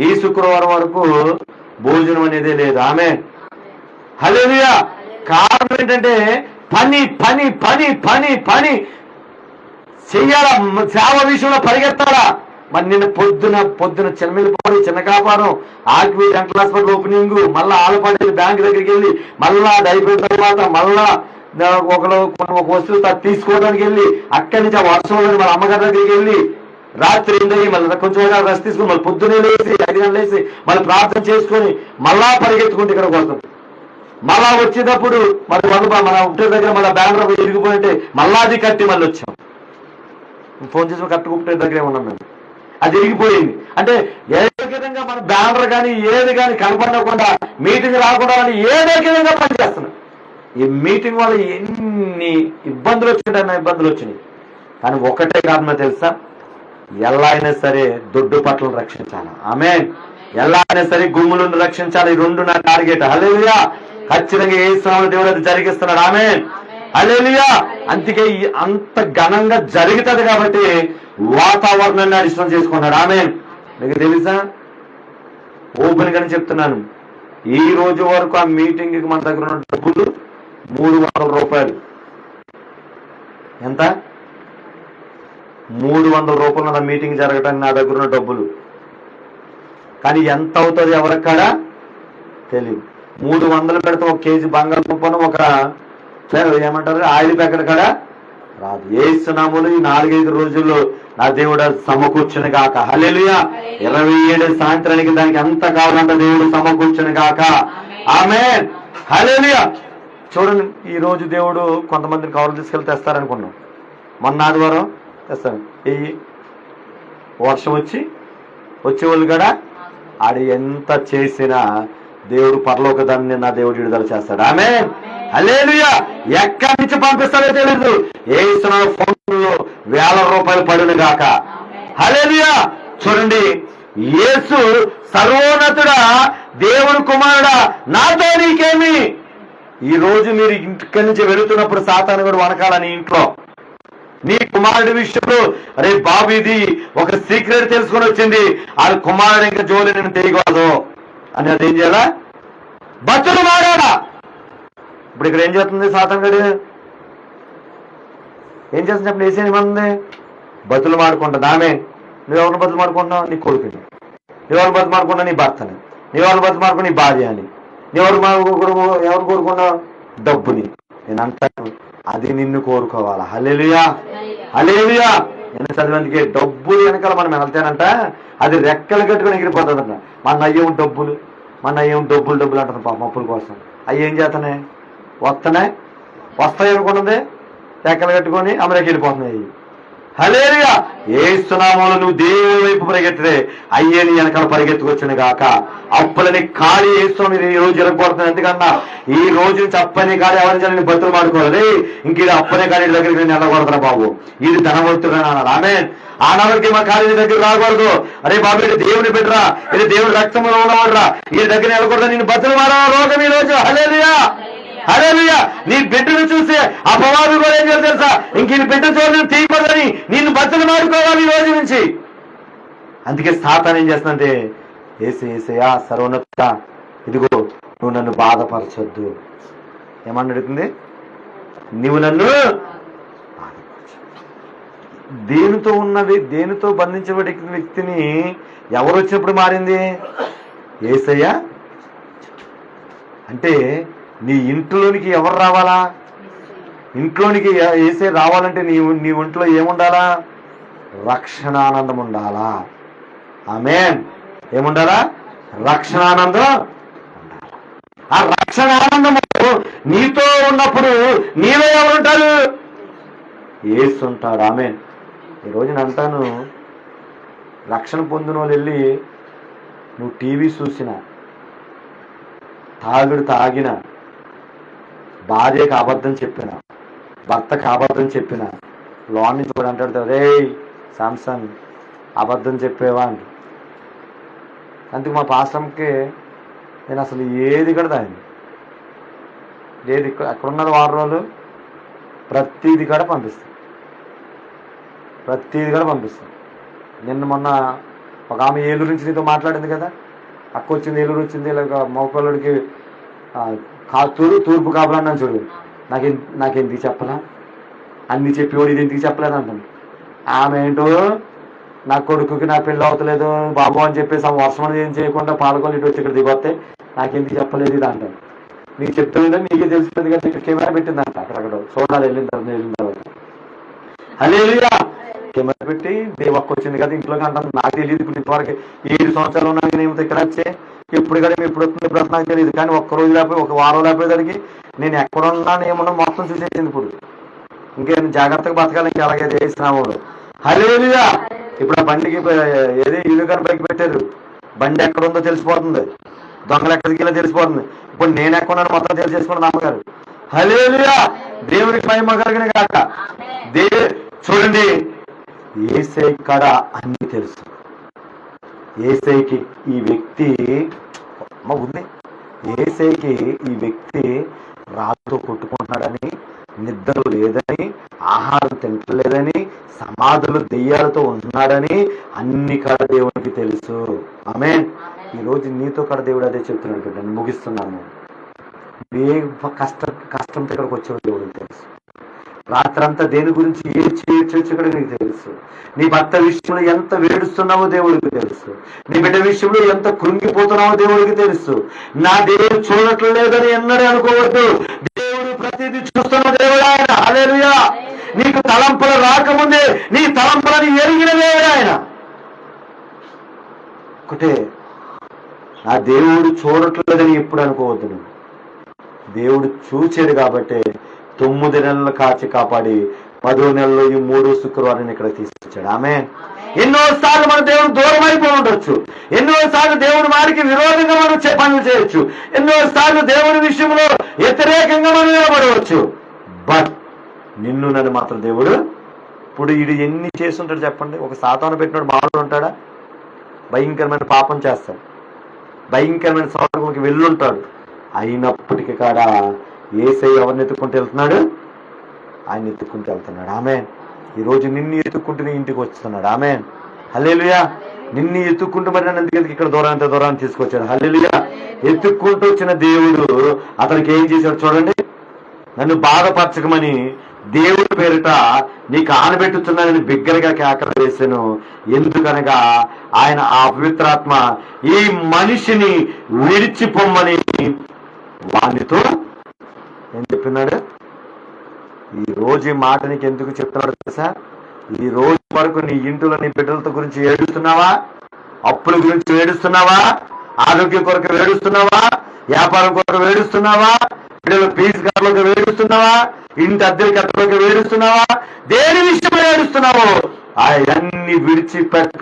ఈ శుక్రవారం వరకు భోజనం అనేది లేదు. ఆమేన్. హల్లెలూయా. కారణం ఏంటంటే పని పని పని పని పని చెయ్యాలా, సేవ విషయంలో పరిగెత్తాలా. మరి నిన్న పొద్దున చిన్నమిల్లిపాడు, చిన్న కాపారం, ఆర్కివీ డెంటల్ హాస్పిటల్ ఓపెనింగ్, మళ్ళా ఆలపాటి బ్యాంక్ దగ్గరికి వెళ్ళి మళ్ళా అది అయిపోయిన తర్వాత మళ్ళా ఒక వస్తువు తీసుకోవడానికి వెళ్ళి అక్కడి నుంచి ఆ వర్షంలో మన అమ్మగారి దగ్గరికి వెళ్ళి రాత్రి ఏంటని మళ్ళీ కొంచెం రెస్ట్ తీసుకుని మళ్ళీ పొద్దునే లేసి 5 గంటలు లేసి మళ్ళీ ప్రార్థన చేసుకొని మళ్ళా పరిగెత్తుకుంటే ఇక్కడ కోసం మళ్ళా వచ్చేటప్పుడు మరి మన ఉంటే దగ్గర మళ్ళీ బ్యానర్ ఇరిగిపోయింటే మళ్ళా అది కట్టి మళ్ళీ వచ్చాం. ఫోన్ చేసి కట్టుకుంటే దగ్గరే ఉన్నాం మేము. అది ఇరిగిపోయింది అంటే ఏదో విధంగా మన బ్యానర్ కానీ ఏది కానీ కనపడకుండా మీటింగ్ రాకుండా ఏదో విధంగా పనిచేస్తున్నాం. ఈ మీటింగ్ వల్ల ఎన్ని ఇబ్బందులు వచ్చినాయి, ఇబ్బందులు వచ్చినాయి. కానీ ఒకటే కారణం తెలుసా, ఎలా అయినా సరే దొడ్డు పట్లను రక్షించాలి. ఆమేన్. ఎలా అయినా సరే గుమ్ములను రక్షించాలి. ఈ రెండు నా టార్గెట్. హల్లెలూయా. ఖచ్చితంగా ఏ శ్రమను దేవుడు అది జరిగిస్తున్నాడు. ఆమేన్. హల్లెలూయా. అందుకే అంత ఘనంగా జరుగుతుంది కాబట్టి వాతావరణాన్ని అడిష్టం చేసుకున్నాడు. ఆమేన్. మీకు తెలుసా, ఓపెన్ గానే చెప్తున్నాను, ఈ రోజు వరకు ఆ మీటింగ్ కి మన దగ్గర ఉన్న డబ్బులు 300 రూపాయలు. ఎంత? 300 రూపాయలు నా మీటింగ్ జరగడానికి నా దగ్గర ఉన్న డబ్బులు. కానీ ఎంత అవుతుంది ఎవరికాడా తెలియదు. 300 పెడితే 1 కేజీ బంగాళదుంపను ఒక ఏమంటారు ఆయిల్ ప్యాకెట్ కాడ రాదు. ఏస్తున్నాములు ఈ 4-5 రోజుల్లో నా దేవుడు సమకూర్చును గాక. హల్లెలూయా. 27 సాయంత్రానికి దానికి ఎంత కావాలంటే దేవుడు సమకూర్చును గాక. ఆమేన్. హల్లెలూయా. చూడండి, ఈ రోజు దేవుడు కొంతమందిని కవర్లు తీసుకెళ్ళి తెస్తారనుకున్నాం. మొన్న ఆదివారం తెస్తాను, ఈ వర్షం వచ్చేవాళ్ళు కూడా ఆడు ఎంత చేసినా దేవుడు పరలోక దాన్ని నా దేవుడు విడుదల చేస్తాడు. ఆమేన్. హల్లెలూయా. ఎక్కడి నుంచి పంపిస్తాడో తెలియదు. యేసు ఫోన్లో వేల రూపాయలు పడును గాక. హల్లెలూయా. చూడండి, యేసు సర్వోన్నతుడా, దేవుడు కుమారుడా, నాతో నీకేమి. ఈ రోజు మీరు ఇంటికి నుంచి వెళుతున్నప్పుడు సాతాను కూడా వనకాలని ఇంట్లో నీ కుమారుడి విషయంలో, అరే బాబు ఇది ఒక సీక్రెట్ తెలుసుకొని వచ్చింది, ఆ కుమారుడు ఇంకా జోలి నేను తెలియకూడదు అని అది ఏం చేయాలా? బతులు మారాడా. ఇప్పుడు ఇక్కడ ఏం చేస్తుంది సాతాను గడి? ఏం చేస్తుంది చెప్పండి? వేసే ఏమంది? బతులు మాడుకుంటుంది. ఆమె నువ్వెవరిని బతులు మాడుకుంటున్నావు? నీ కొడుకుని. నువ్వెవరిని బతులు మాడుకున్నావు? నీ భర్తని. నువ్వెవరిని బతులు మాడుకుని? నీ భార్య అని. ఎవరు కోరుకున్నావు? డబ్బుని. నేను అంటాను, అది నిన్ను కోరుకోవాలా. హల్లెలూయా. హల్లెలూయా. నేను చదివేందుకే డబ్బులు వెనకాల మనం వెళ్తానంట, అది రెక్కలు కట్టుకుని ఎగిరిపోతుందంట. మన అయ్యేం డబ్బులు అంటారు పాపం అప్పుల కోసం. అవి ఏం చేస్తున్నాయి? వస్తాయి అనుకున్నది రెక్కలు కట్టుకొని అమెరికా వెళ్ళిపోతున్నాయి. హల్లెలూయా. యేసు నామములో నువ్వు దేవుని వైపు పరిగెత్తితే అయ్యేని వెనకాల పరిగెత్తుకొచ్చును గాక. అప్పులని ఖాళీ యేసు మీరు ఈ రోజు జరగబడుతుంది. ఎందుకన్నా ఈ రోజు నుంచి అప్పని కాడి ఎవరిని బతులు మాడుకోవాలి. ఇంక ఇది అప్పనే కాడి దగ్గరికి నేను వెళ్ళకూడదురా బాబు, ఇది ధనవంతుడు అని అన్నారు. ఆమేన్. ఆనవరికి మా కాలేజీ దగ్గర రాకూడదు. అరే బాబు ఇది దేవుని బిడ్డరా, ఇది దేవుడి రక్తంలో ఉన్నవాడురా, ఈ దగ్గర వెళ్ళకూడదు. నేను బతులు మారా రోగం ఈ రోజు. హల్లెలూయా. హల్లెలూయా. నీ బిడ్డను చూసి అపవాదు కూడా ఏం చేయాలి తెలుసా? ఇంక ఈ బిడ్డ చూడని తీయకూడదని నిన్ను బతులు మాడుకోవాలి ఈ రోజు నుంచి. అందుకే సాతాను ఏం చేస్తుందంటే, ఏసయ్యా సర్వోన్నత, ఇదిగో నువ్వు నన్ను బాధపరచొద్దు. ఏమన్నా అడుగుతుంది? నువ్వు నన్ను దేనితో బంధించబడి వ్యక్తిని ఎవరు వచ్చినప్పుడు మారింది? ఏసయ్యా. అంటే నీ ఇంట్లోనికి ఎవరు రావాలా? ఇంట్లోనికి ఏసే రావాలంటే నీ ఒంట్లో ఏముండాలా? రక్షణానందం ఉండాలా. ఆమేన్. ఏముండాలా? రక్షణానందం ఉండాలా. ఆ రక్షణానందము నీతో ఉన్నప్పుడు నీలో ఎవరుంటారు? యేసు ఉంటాడు. ఆమేన్. ఈరోజు నేను అంటాను, రక్షణ పొందిన వాళ్ళు వెళ్ళి నువ్వు టీవీ చూసినా, తాగిన, భార్యకు అబద్ధం చెప్పిన, భర్తకు అబద్ధం చెప్పిన, లోన్ నుంచి కూడా అంటాడు, రే సామ్సంగ్ అబద్ధం చెప్పేవా అండి. అందుకు మా పాస్టర్కి నేను అసలు ఏది కూడా దాన్ని ఏది ఎక్కడున్నది 6 రోజులు ప్రతిది కూడా పంపిస్తాను. నిన్న మొన్న ఒక ఆమె ఏలూరు నుంచి నీతో మాట్లాడింది కదా, అక్క వచ్చింది, ఏలూరు వచ్చింది, ఇలాగ మగపిల్లడికి తూర్పు కాపులన్నాను చూడు, నాకెందుకు చెప్పలా, అన్ని చెప్పేవాడు ఇది ఎందుకు చెప్పలేదు అంటాను. ఆమె ఏంటో నా కొడుకుకి నా పెళ్ళి అవుతలేదు బాబు అని చెప్పేసి ఆ వర్షం ఏం చేయకుండా పాల్గొని ఇటు వచ్చి ఇక్కడ దిగొస్తే నాకెందుకు చెప్పలేదు ఇది అంటాను. నీకు చెప్తుంది నీకే తెలుస్తుంది కదా, ఇక్కడ కెమెరా పెట్టిందంట, అక్కడక్కడ చూడాలి వెళ్ళిన తర్వాత. హల్లెలూయా. కెమెరా పెట్టి దేవక్క వచ్చింది కదా ఇంట్లోకి అంటాను. నాకు తెలియదు, ఇప్పుడు ఇంతవరకు 7 సంవత్సరాలు ఉన్నాను నేను ఇక్కడ వచ్చే, ఇప్పుడు కదా ఇప్పుడు వస్తుంది, ఇప్పుడు నాకు తెలియదు. కానీ ఒక్కరోజు లేకపోయి ఒక వారం లేకపోయేదానికి నేను ఎక్కడున్నాను ఏమన్నా మొత్తం చూసేసింది. ఇప్పుడు ఇంకేం జాగ్రత్తగా బతకాలి, ఇంకా అలాగే చేస్తున్నాము. హల్లెలూయా. ఇప్పుడు ఆ బండికి ఏదో యూనికాన్ బైక్ పెట్టారు, బండి ఎక్కడ ఉందో తెలిసిపోతుంది, దొంగలు ఎక్కడికి వెళ్ళో తెలిసిపోతుంది. ఇప్పుడు నేను ఎక్కడున్నాను మొత్తం తెలిసేసుకున్నాను అమ్మగారు. హల్లెలూయా. దేవుడికి మహిమ కలిగిన గాక. చూడండి, యేసయ్య కాడ అన్ని తెలుసు. యేసయ్యకి ఈ వ్యక్తి ఉంది, యేసయ్యకి ఈ వ్యక్తి రాళ్ళతో కొట్టుకుంటున్నాడని, నిద్ర లేదని, ఆహారం తింటలేదని, సమాధులు దెయ్యాలతో ఉన్నాడని అన్ని కాడ దేవునికి తెలుసు. ఆమేన్. ఈరోజు నీతో కాడ దేవుడు అదే చెప్తున్నాడు. నేను ముగిస్తున్నాను. ఏ కష్టంతో ఇక్కడికి వచ్చేవాడు దేవుడికి తెలుసు. రాత్రంతా దేని గురించి ఏడ్చి కూడా నీకు తెలుసు. నీ భర్త విషయంలో ఎంత వేడుస్తున్నావో దేవుడికి తెలుసు. నీ బిడ్డ విషయంలో ఎంత కృంగిపోతున్నావో దేవుడికి తెలుసు. నా దేవుడు చూడట్లేదని ఎన్నడూ అనుకోవద్దు. దేవుడు ప్రతిదీ చూస్తున్న దేవుడు ఆయన. హల్లెలూయా. నీకు తలంపులు రాకముందే నీ తలంపులని ఎరిగిన దేవుడు ఆయన. ఒకటే, నా దేవుడు చూడట్లేదని ఎప్పుడు అనుకోవద్దు నువ్వు. దేవుడు చూచాడు కాబట్టి 9 నెలలు కాచి కాపాడి 10వ నెలలో ఈ 3వ శుక్రవారాన్ని ఇక్కడ తీసుకొచ్చాడు. ఆమేన్. ఎన్నోసార్లు మన దేవుడు దూరం అయిపోయి ఉండొచ్చు, ఎన్నోసార్లు దేవుడు వారికి విరోధంగా మనం పనులు చేయొచ్చు, ఎన్నోసార్లు దేవుడి విషయంలో వ్యతిరేకంగా మనం నిలబడవచ్చు. బట్ నిన్ను నన్ను మాత్రం దేవుడు ఇప్పుడు ఇది ఎన్ని చేస్తుంటాడు చెప్పండి. ఒక సాతాను పెట్టినోడు మామూలు ఉంటాడా? భయంకరమైన పాపం చేస్తాడు, భయంకరమైన సౌకర్యంకి వెళ్ళుంటాడు. అయినప్పటికీ కాడా యేసయ్య ఎవరిని ఎత్తుకుంటూ వెళ్తున్నాడు? ఆయన ఎత్తుకుంటూ వెళ్తున్నాడు. ఆమేన్. ఈరోజు నిన్ను ఎత్తుక్కుంటూ నీ ఇంటికి వస్తున్నాడు. ఆమేన్. హల్లెలూయా. నిన్ను ఎత్తుక్కుంటూ మరి నన్ను ఎందుకు ఇక్కడ దూరాన్ని తీసుకొచ్చాడు. హల్లెలూయా. ఎత్తుక్కుంటూ వచ్చిన దేవుడు అతనికి ఏం చేశాడు చూడండి. నన్ను బాధపరచకమని దేవుడి పేరిట నీకు ఆనబెట్టుతున్నానని బిగ్గరగా కేకలు వేసాను. ఎందుకనగా ఆయన ఆ పవిత్రాత్మ ఈ మనిషిని విడిచిపోమ్మని వానితో ఏం చెప్పినాడు. ఈ రోజు ఈ మాట నీకు ఎందుకు చెప్తున్నాడు తెలుసా? ఈ రోజు వరకు నీ ఇంట్లో నీ బిడ్డలతో గురించి ఏడుస్తున్నావా? అప్పుల గురించి ఏడుస్తున్నావా? ఆరోగ్యం కొరకు ఏడుస్తున్నావా? వ్యాపారం కొరకు ఏడుస్తున్నావా? బిడ్డల ఫీజు కార్డులకు ఏడుస్తున్నావా? ఇంటి అద్దెల కట్టలకు ఏడుస్తున్నావా? దేని విషయంలో ఏడుస్తున్నావు? అవన్నీ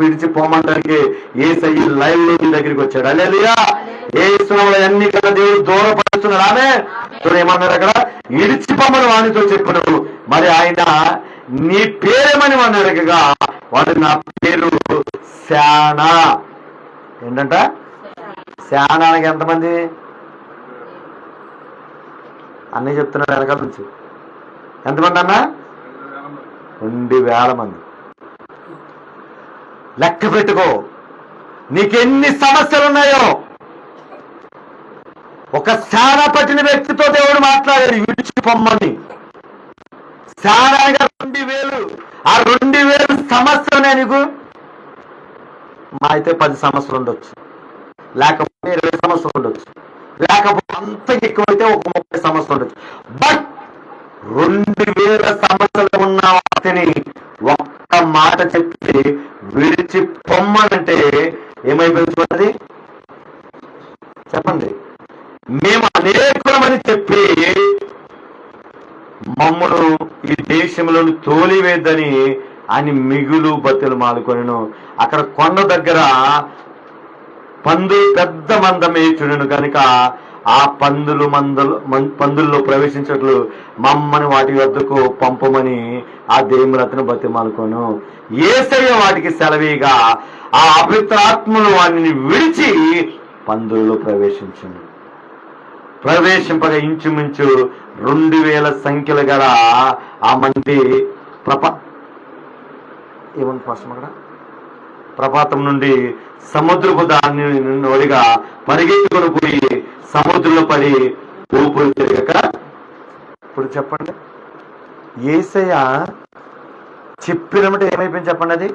విడిచిపోమంటానికి యేసయ్య లైవ్ లో నీ దగ్గరికి వచ్చాడు. హల్లెలూయా. యేసునామములో అన్ని కదా దేవుడు దూరపరుస్తున్నాడు. ఆమె ఏమన్నారు అక్కడ? ఇడిచిపోమని వానితో చెప్పును. మరి ఆయన నీ పేరేమని వాడిని అడగగా వాడు నా పేరు శానా. ఏంటంట? శానానికి ఎంతమంది అన్నీ చెప్తున్నాడు వెనకాల నుంచి. ఎంతమంది అన్నా? 2,000 మంది. లెక్క పెట్టుకో, నీకెన్ని సమస్యలు ఉన్నాయో. ఒక శానా పట్టిన వ్యక్తితో దేవుడు మాట్లాడాడు విడిచిపోమ్మని. శానాగా 2,000. ఆ 2,000 సమస్యలునే నీకు. మా అయితే 10 సమస్యలు ఉండొచ్చు, లేకపోతే 20 సమస్యలు ఉండొచ్చు, లేకపోతే అంతకు ఎక్కువైతే ఒక 30 సమస్యలు ఉండొచ్చు. బట్ 2,000 సమస్యలు ఉన్న వాటిని ఒక్క మాట చెప్పి విడిచి పొమ్మనంటే ఏమైపోయింది చెప్పండి. మేము అనేకులమని చెప్పి మమ్మను ఈ దేశంలోని తోలివేద్దని అని మిగులు బతులు మాలుకొనెను. అక్కడ కొండ దగ్గర పెద్ద మంద మేచుడును కనుక ఆ పందుల్లో ప్రవేశించట్లు మమ్మని వాటి వద్దకు పంపమని ఆ దేవుని అతను బతిమాలుకోను. యేసయ్య వాటికి సెలవీగా ఆ అపవిత్రాత్మలు వాటిని విడిచి పందుల్లో ప్రవేశింపగా ఇంచుమించు 2,000 సంఖ్యలు గల ఆ మంది ఏముంది ఫస్ట్ అక్కడ ప్రపాతం నుండి సముద్రపు దాన్ని నోడిగా పరిగెత్తుకొని పోయి సముద్రంలో పడి ఊపిరి తిరగక. ఇప్పుడు చెప్పండి, యేసయ్య చెప్పినమంటే ఏమైపోయింది చెప్పండి. అది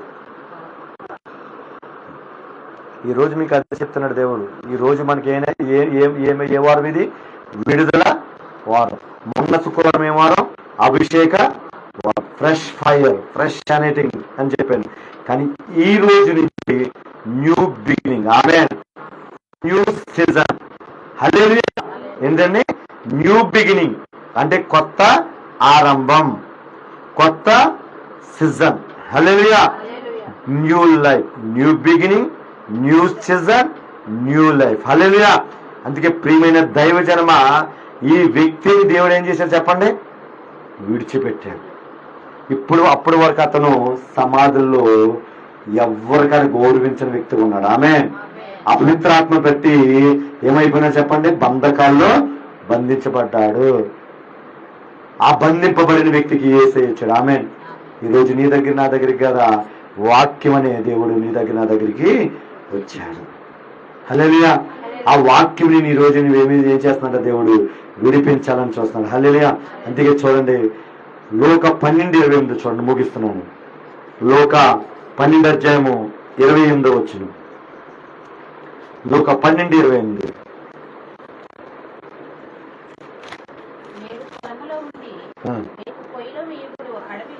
ఈరోజు మీకు అదే చెప్తున్నాడు దేవుడు. ఈరోజు మనకి ఏ వారం ఇది? విడుదల వారం. మొన్న శుక్రవారం ఏ వారం? అభిషేక వారం. ఫ్రెష్ ఫైర్, ఫ్రెష్ అనేటింగ్ అని చెప్పాను. కానీ ఈ రోజు నుంచి new beginning. Amen. New season. Hallelujah. ఏంటండి? న్యూ బిగినింగ్ అంటే కొత్త ఆరంభం, కొత్త season. Hallelujah. New life, new beginning, new season, new life. Hallelujah. అందుకే ప్రియమైన దైవ జనమ, ఈ వ్యక్తిని దేవుడు ఏం చేశాడు చెప్పండి? విడిచిపెట్టాడు. అప్పటి వరకు అతను సమాధుల్లో ఎవరికైనా గౌరవించిన వ్యక్తిగా ఉన్నాడు. ఆమె అపవిత్రాత్మ పెట్టి ఏమైపోయినా చెప్పండి? బంధకాల్లో బంధించబడ్డాడు. ఆ బంధింపబడిన వ్యక్తికి యేసయ్య ఇచ్చాడు. ఆమె ఈరోజు నీ దగ్గర నా దగ్గరికి కదా వాక్యం అనే దేవుడు నీ దగ్గర నా దగ్గరికి వచ్చాడు. హల్లెలూయా. ఆ వాక్యం నీ రోజు నువ్వేమీ ఏం చేస్తున్నాడు? దేవుడు విడిపించాలని చూస్తున్నాడు. హల్లెలూయా. అందుకే చూడండి, లోక 12:28 చూడండి, ముగిస్తున్నాను. లోక 12:28. లోక 12:28. పొయ్యిలో వేయబడు అడవి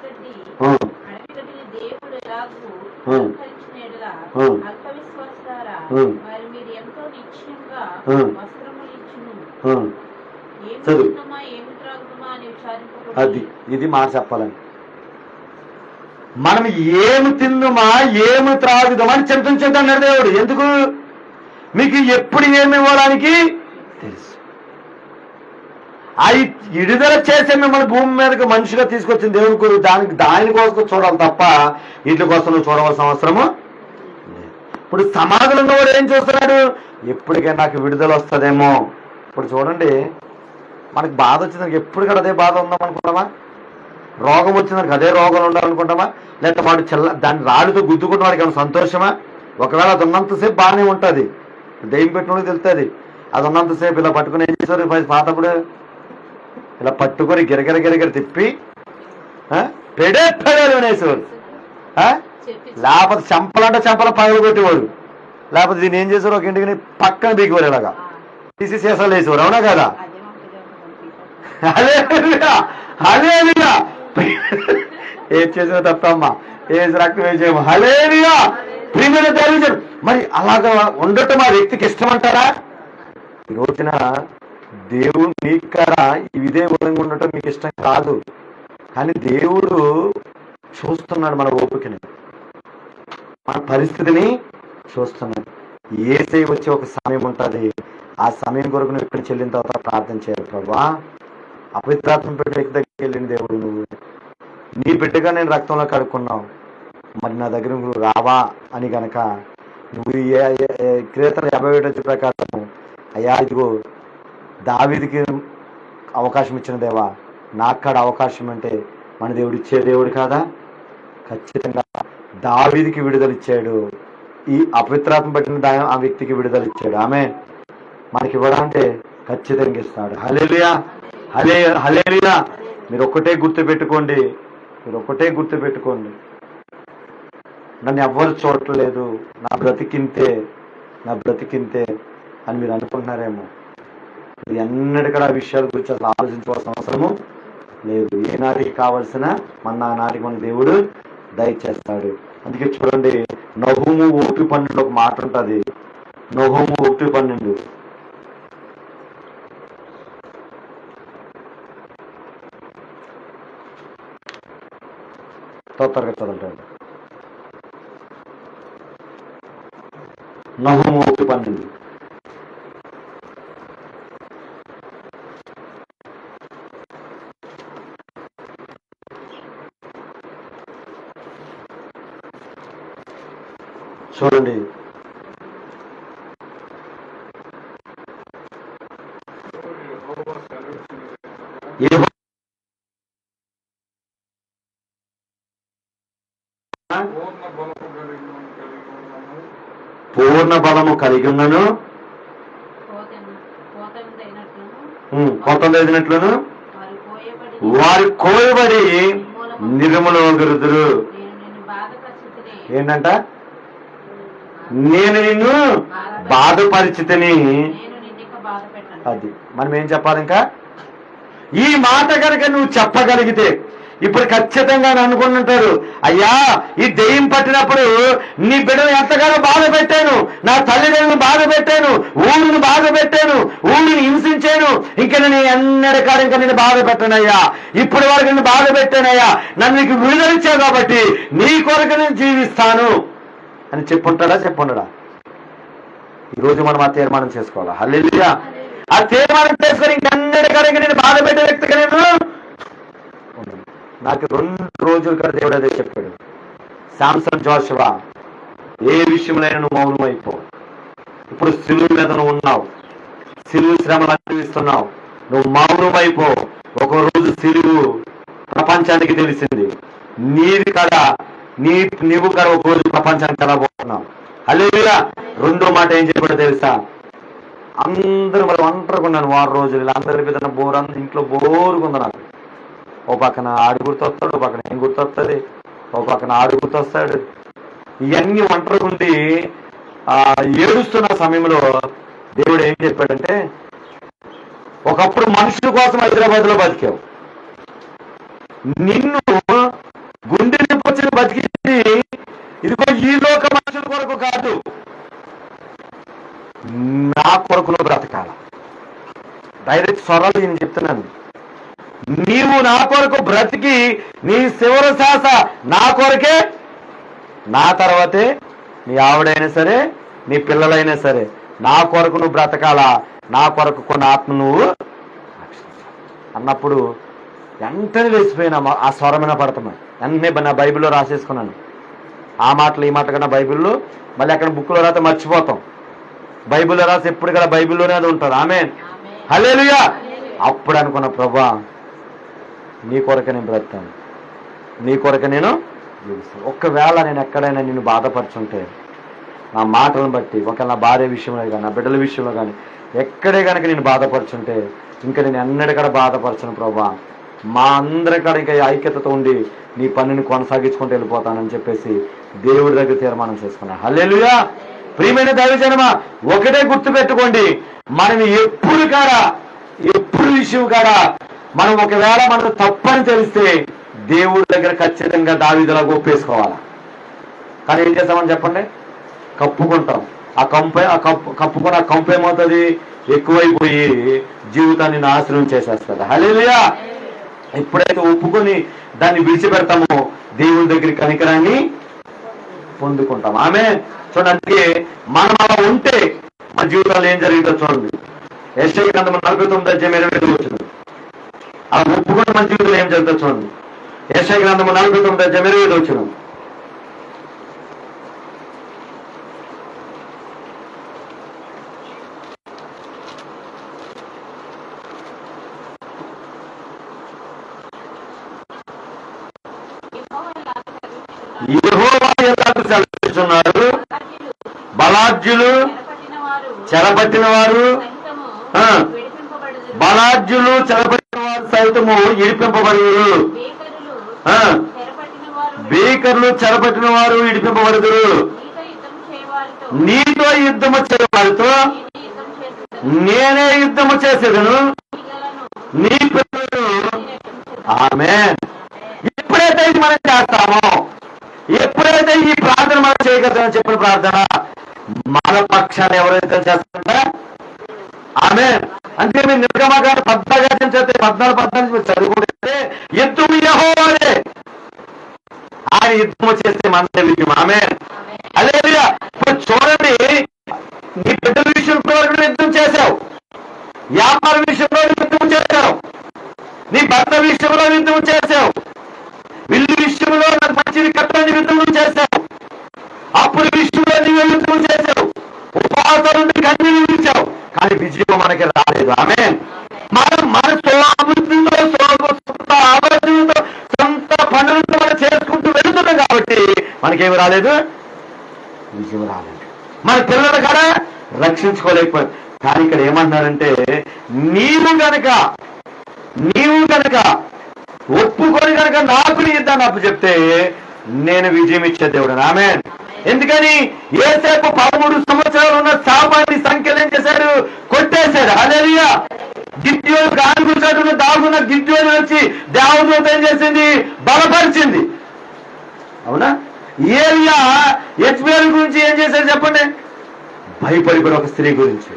మరి మీరు ఎంతో నిశ్చయంగా ఉమ్. వస్త్రములు ఇచ్చును, ఉమ్. ఏమి చదువు. తిందుమా ఏమి త్రాగుదుమా అని విచారింపకూడదు. అది ఇది మాట చెప్పాలని మనం ఏమి తిందుమా ఏమి త్రాగుదామా అని చింతించొద్దన్నాడు దేవుడు. ఎందుకు? మీకు ఎప్పుడు ఏమి ఇవ్వడానికి తెలుసు. అవి విడుదల చేసే మిమ్మల్ని భూమి మీదకి మనిషిగా తీసుకొచ్చిన దేవుని కొరకు దానికోసం చూడాలి తప్ప వీటి కోసం నువ్వు చూడవలసిన అవసరము లేదు. ఇప్పుడు సమాధిలో ఉన్నవాడు ఏం చూస్తున్నాడు? ఎప్పటికైనా నాకు విడుదల వస్తుందేమో. ఇప్పుడు చూడండి, మనకి బాధ వచ్చిందానికి ఎప్పుడు కూడా అదే బాధ ఉందాం అనుకుంటామా? రోగం వచ్చిందానికి అదే రోగం ఉండాలనుకుంటామా? లేకపోతే వాడు దాన్ని రాళ్ళతో గుద్దుకుంటే వాడికి ఏమైనా సంతోషమా? ఒకవేళ అది ఉన్నంతసేపు బాగానే ఉంటుంది, దెయ్యం పెట్టినోడికి తెలుస్తుంది. అది ఉన్నంతసేపు ఇలా పట్టుకుని ఏం చేశారు పాతప్పుడు? ఇలా పట్టుకొని గిరగిర గిరగిర తిప్పి పెడేలు అనేసేవారు. లేకపోతే చంపలంటే చంపల పగలు కొట్టేవాడు. లేకపోతే దీన్ని ఏం చేశారు? ఒక ఇంటికి పక్కన బీకేవారు, ఇలాగా తీసి సీసాలు వేసేవారు. అవునా కదా? హల్లెలూయా. ఏం చేసిన తప్పమ్మా, ఏది రక్తం వేసేమో. హల్లెలూయా. ప్రియమైన దేవుడు, మరి అలాగా ఉండటం ఆ వ్యక్తికి ఇష్టం అంటారా? ఈ రోజున దేవుడు మీకు కదా ఇదే విధంగా ఉండటం మీకు ఇష్టం కాదు, కానీ దేవుడు చూస్తున్నాడు మన ఓపికని, మన పరిస్థితిని చూస్తున్నాడు. ఏసై వచ్చే ఒక సమయం ఉంటుంది. ఆ సమయం కొరకు నువ్వు ఇక్కడ చెల్లిన తర్వాత ప్రార్థన చేయాలి. ప్రభా, అపవిత్రాత్మ పెట్టే వ్యక్తి దగ్గరికి వెళ్ళిన దేవుడు, నువ్వు నీ బిడ్డగా నేను రక్తంలో కడుక్కున్నావు, మరి నా దగ్గర నువ్వు రావా అని గనక నువ్వు కీర్తన 57 ప్రకారం, అయ్యా ఇదిగో దావీదుకి అవకాశం ఇచ్చిన దేవా, నాకు కాడ అవకాశం అంటే మన దేవుడు ఇచ్చే దేవుడు కాదా? ఖచ్చితంగా దావీదుకి విడుదల ఇచ్చాడు. ఈ అపవిత్రాత్మ పట్టిన ఆ వ్యక్తికి విడుదల ఇచ్చాడు. ఆమె మనకి ఇవ్వడానికి ఖచ్చితంగా ఇస్తాడు. హల్లెలూయా. హల్లెలూయా. మీరు ఒక్కటే గుర్తుపెట్టుకోండి, నన్ను ఎవ్వరు చూడట్లేదు, నా బ్రతికింతే అని మీరు అనుకుంటున్నారేమో. ఇది ఎన్నటికడా విషయాల గురించి అసలు ఆలోచించవలసిన అవసరము లేదు. ఏనాటికి కావలసిన మన నాటికి మన దేవుడు దయచేస్తాడు. అందుకే చూడండి, నహూము 1:12 ఒక మాట ఉంటుంది. నహూము 1:12 తొందరగా చదువుతాడు. నహూము 1:12 చూడండి. పూర్ణ బలము కలిగి ఉన్నను, కోతం లేదినట్లును వారు కోయబడి నిర్మూలమగుదురు. ఏంటంట? నేను నిన్ను బాధపరిచితిని. అది మనం ఏం చెప్పాలి? ఇంకా ఈ మాట కనుక నువ్వు చెప్పగలిగితే, ఇప్పుడు ఖచ్చితంగా అనుకుంటుంటారు, అయ్యా ఈ దెయ్యం పట్టినప్పుడు నీ బిడ్డను ఎంతగానో బాధ పెట్టాను, నా తల్లిదండ్రులను బాధ పెట్టాను, ఊరిని బాధ పెట్టాను, ఊరిని హింసించాను, ఇంకా నేను ఎన్నడకాడ ఇంకా నేను బాధ పెట్టానయ్యా, ఇప్పటి వరకు నేను బాధ పెట్టానయ్యా, నన్ను నీకు విడుదలిచ్చావు కాబట్టి నీ కొరకు నేను జీవిస్తాను అని చెప్పుండడా? ఈరోజు మనం ఆ తీర్మానం చేసుకోవాలి. హల్లెలూయా. ఆ తీర్మానం చేసుకొని ఇంకెన్నడకాడ నేను బాధ పెట్టే వ్యక్తిగా నేను నాకు 2 రోజులు కదా దేవుడు అదే చెప్పాడు. శాంసన్, జోషువా, ఏ విషయంలో నువ్వు మౌనమైపో. ఇప్పుడు సిలువు మీద నువ్వు ఉన్నావు, సిలువు శ్రమలు అనుభవిస్తున్నావు, నువ్వు మౌనమైపో. ఒక రోజు సిలువు ప్రపంచానికి తెలిసింది, నీది కదా, నీవు కదా ఒక రోజు ప్రపంచానికి కలబోతున్నావు. హల్లెలూయా. రెండో మాట ఏం చెప్పాడో తెలుసా? అందరూ మరి ఒంటరిగా ఉన్నాను 6 రోజులు, ఇలా అందరి మీద ఇంట్లో బోరుకుంది నాకు. ఓ పక్కన ఆడు గుర్తొస్తాడు, ఓ పక్కన ఏం గుర్తొస్తుంది, ఓ పక్కన ఆడు గుర్తొస్తాడు. ఇవన్నీ ఒంటరిగా ఉండి ఏడుస్తున్న సమయంలో దేవుడు ఏం చెప్పాడంటే, ఒకప్పుడు మనుషుల కోసం హైదరాబాద్ లో బతికావు, నిన్ను గుండె నింపొచ్చి బతికింది ఇదిగో ఈ లోక మనుషుల కొరకు కాదు, నా కొరకు నువ్వు బ్రతకాల. డైరెక్ట్ స్వరాలు నేను చెప్తున్నాను. నీవు నా కొరకు బ్రతికి నీ శివర శ్వాస నా కొరకే, నా తర్వాతే నీ ఆవిడైనా సరే నీ పిల్లలైనా సరే నా కొరకు నువ్వు బ్రతకాలా, నా కొరకు కొన్ని ఆత్మ నువ్వు అన్నప్పుడు వెంటనే వేసిపోయినా ఆ స్వరమైన పడతామా. వెంటనే నా బైబిల్లో రాసేసుకున్నాను ఆ మాటలు ఈ మాట కన్నా బైబిల్లో. మళ్ళీ అక్కడ బుక్లో రాస్తే మర్చిపోతాం. బైబిల్లో రాసి ఎప్పుడు కదా బైబిల్లోనే అది ఉంటుంది. ఆమేన్, హల్లెలూయా. అప్పుడు అనుకున్న ప్రభా నీ కొరకు నేను బ్రతాను, నీ కొరకు నేను జీవిస్తాను. ఒక్కవేళ నేను ఎక్కడైనా నిన్ను బాధపరుచుంటే నా మాటలను బట్టి, ఒకవేళ నా భార్య విషయంలో కానీ నా బిడ్డల విషయంలో కానీ ఎక్కడే కనుక నేను బాధపరుచుంటే ఇంకా నేను ఎన్నటికడ బాధపరచను ప్రభా. మా అందరి కాడ ఇంకా ఐక్యతతో ఉండి నీ పనిని కొనసాగించుకుంటూ వెళ్ళిపోతానని చెప్పేసి దేవుడి దగ్గర తీర్మానం చేసుకున్నాను. హల్లెలూయా. ప్రియమైన దైవజనమా, ఒకటే గుర్తు పెట్టుకోండి, మనం ఎప్పుడు విషయం కాడా మనం ఒకవేళ మనకు తప్పని తెలిస్తే దేవుడి దగ్గర ఖచ్చితంగా దావీదులాగా ఒప్పేసుకోవాలా. కానీ ఏం చేస్తామని చెప్పండి, కప్పుకుంటాం. కప్పుకొని ఆ కంపు ఏమవుతుంది, ఎక్కువైపోయి జీవితాన్ని నాశనం చేసేస్తుంది. హల్లెలూయా. ఎప్పుడైతే ఒప్పుకొని దాన్ని విడిచిపెడతామో దేవుడి దగ్గర కనికరాన్ని పొందుకుంటాం. ఆమె చూడండి, అందుకే మనం అలా ఉంటే మన జీవితంలో ఏం జరిగిందో చూడండి. యెషయా గ్రంథం 49:20 అలా ఒప్పుకుంటే మన జీవితంలో ఏం జరుగుతుందో చూడండి. యెషయా గ్రంథం 49:20 యెహోవా ఎలాగ సెలవిస్తున్నాడు, బలాఢ్యులు చెరపట్టిన వారు బలాఢ్యులు చెరపట్టిన వారు సైతము ఇడిపింపబడుదురు, బీకర్లు చెరపట్టిన వారు ఇడిపింపబడుదురు. నీతో యుద్ధము చేయవారితో నేనే యుద్ధము చేసేదను, నీ పిల్లలు. ఆమేన్. ఎప్పుడైతే ఇది మనం చేస్తామో, ఎప్పుడైతే ఈ ప్రార్థన మనం చేయగలుగుతామని చెప్పిన ప్రార్థన మన పక్షాన్ని ఎవరైతే చేస్తారంటే ఆమేన్. అంటే మీరు నిర్గమకాండ 14 చేస్తే 14 చదువుకుంటే యుద్ధము యెహోవాదే, ఆయన యుద్ధము చేస్తే మన విజయం. ఆమేన్, హల్లెలూయా. ఇప్పుడు చూడండి, నీ బిడ్డల విషయంలో యుద్ధం చేశావు, వ్యాపార విషయంలో యుద్ధం చేశావు, నీ భర్త విషయంలో యుద్ధం చేశావు, విల్లు విషయంలో నాకు మంచిది కట్టని యుద్ధం చేశావు, అప్పుడు విషయంలో నీవు యుద్ధం చేశావు, ఉపవాసాలు కన్నీళ్ళు విడిచావు, కానీ విజయం మనకి రాలేదు. ఆమేన్. మనం మన అభివృద్ధితో సొంత ఆలోచనతో సొంత పనులతో మనం చేసుకుంటూ వెళుతున్నాం కాబట్టి మనకేమి రాలేదు, విజయం రాలేదు. మన పిల్లలు కూడా రక్షించుకోలేకపోయారు. కానీ ఇక్కడ ఏమంటున్నారంటే నీవు గనక ఒప్పుకొని కనుక నాకు నీ యుద్ధాన్ని అప్పు చెప్తే నేను విజయం ఇచ్చే దేవుడు. ఆమేన్. ఎందుకని యేసేపు 13 సంవత్సరాలు ఉన్న శాపాన్ని సంఖ్యలు ఏం చేశాడు, కొట్టేశాడు. హల్లెలూయా. గిద్యోను ఆనుకున్నట్టు దాగున్న గిద్యోను వచ్చి దేవదూత ఏం చేసింది, బలపరిచింది. అవునా? ఏలియా యెజ్బేలు గురించి ఏం చేశాడు చెప్పండి, భయపడిపోయి ఒక స్త్రీ గురించి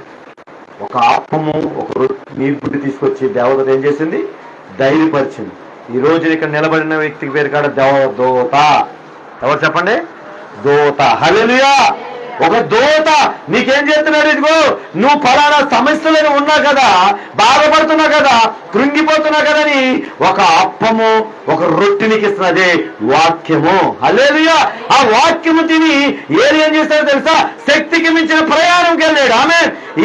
ఒక అప్పము ఒక నీరు పుట్టి తీసుకొచ్చి దేవదూత ఏం చేసింది, ధైర్యపరిచింది. ఈ రోజు ఇక్కడ నిలబడిన వ్యక్తికి పేరు కాడ దేవదూత. ఎవరు చెప్పండి, దూత. హల్లెలూయా. ఒక దూత నీకేం చేస్తున్నాడు, ఇదిగో నువ్వు ఫలానా సమస్యలను ఉన్నా కదా, బాధపడుతున్నా కదా, కృంగిపోతున్నా కదని ఒక అప్పము ఒక రొట్టెనికి ఇస్తున్నది వాక్యము. హల్లెలూయా. ఆ వాక్యము తిని ఏం చేస్తాడో తెలుసా, శక్తికి మించిన ప్రయాణంకి వెళ్ళాడు. ఆమె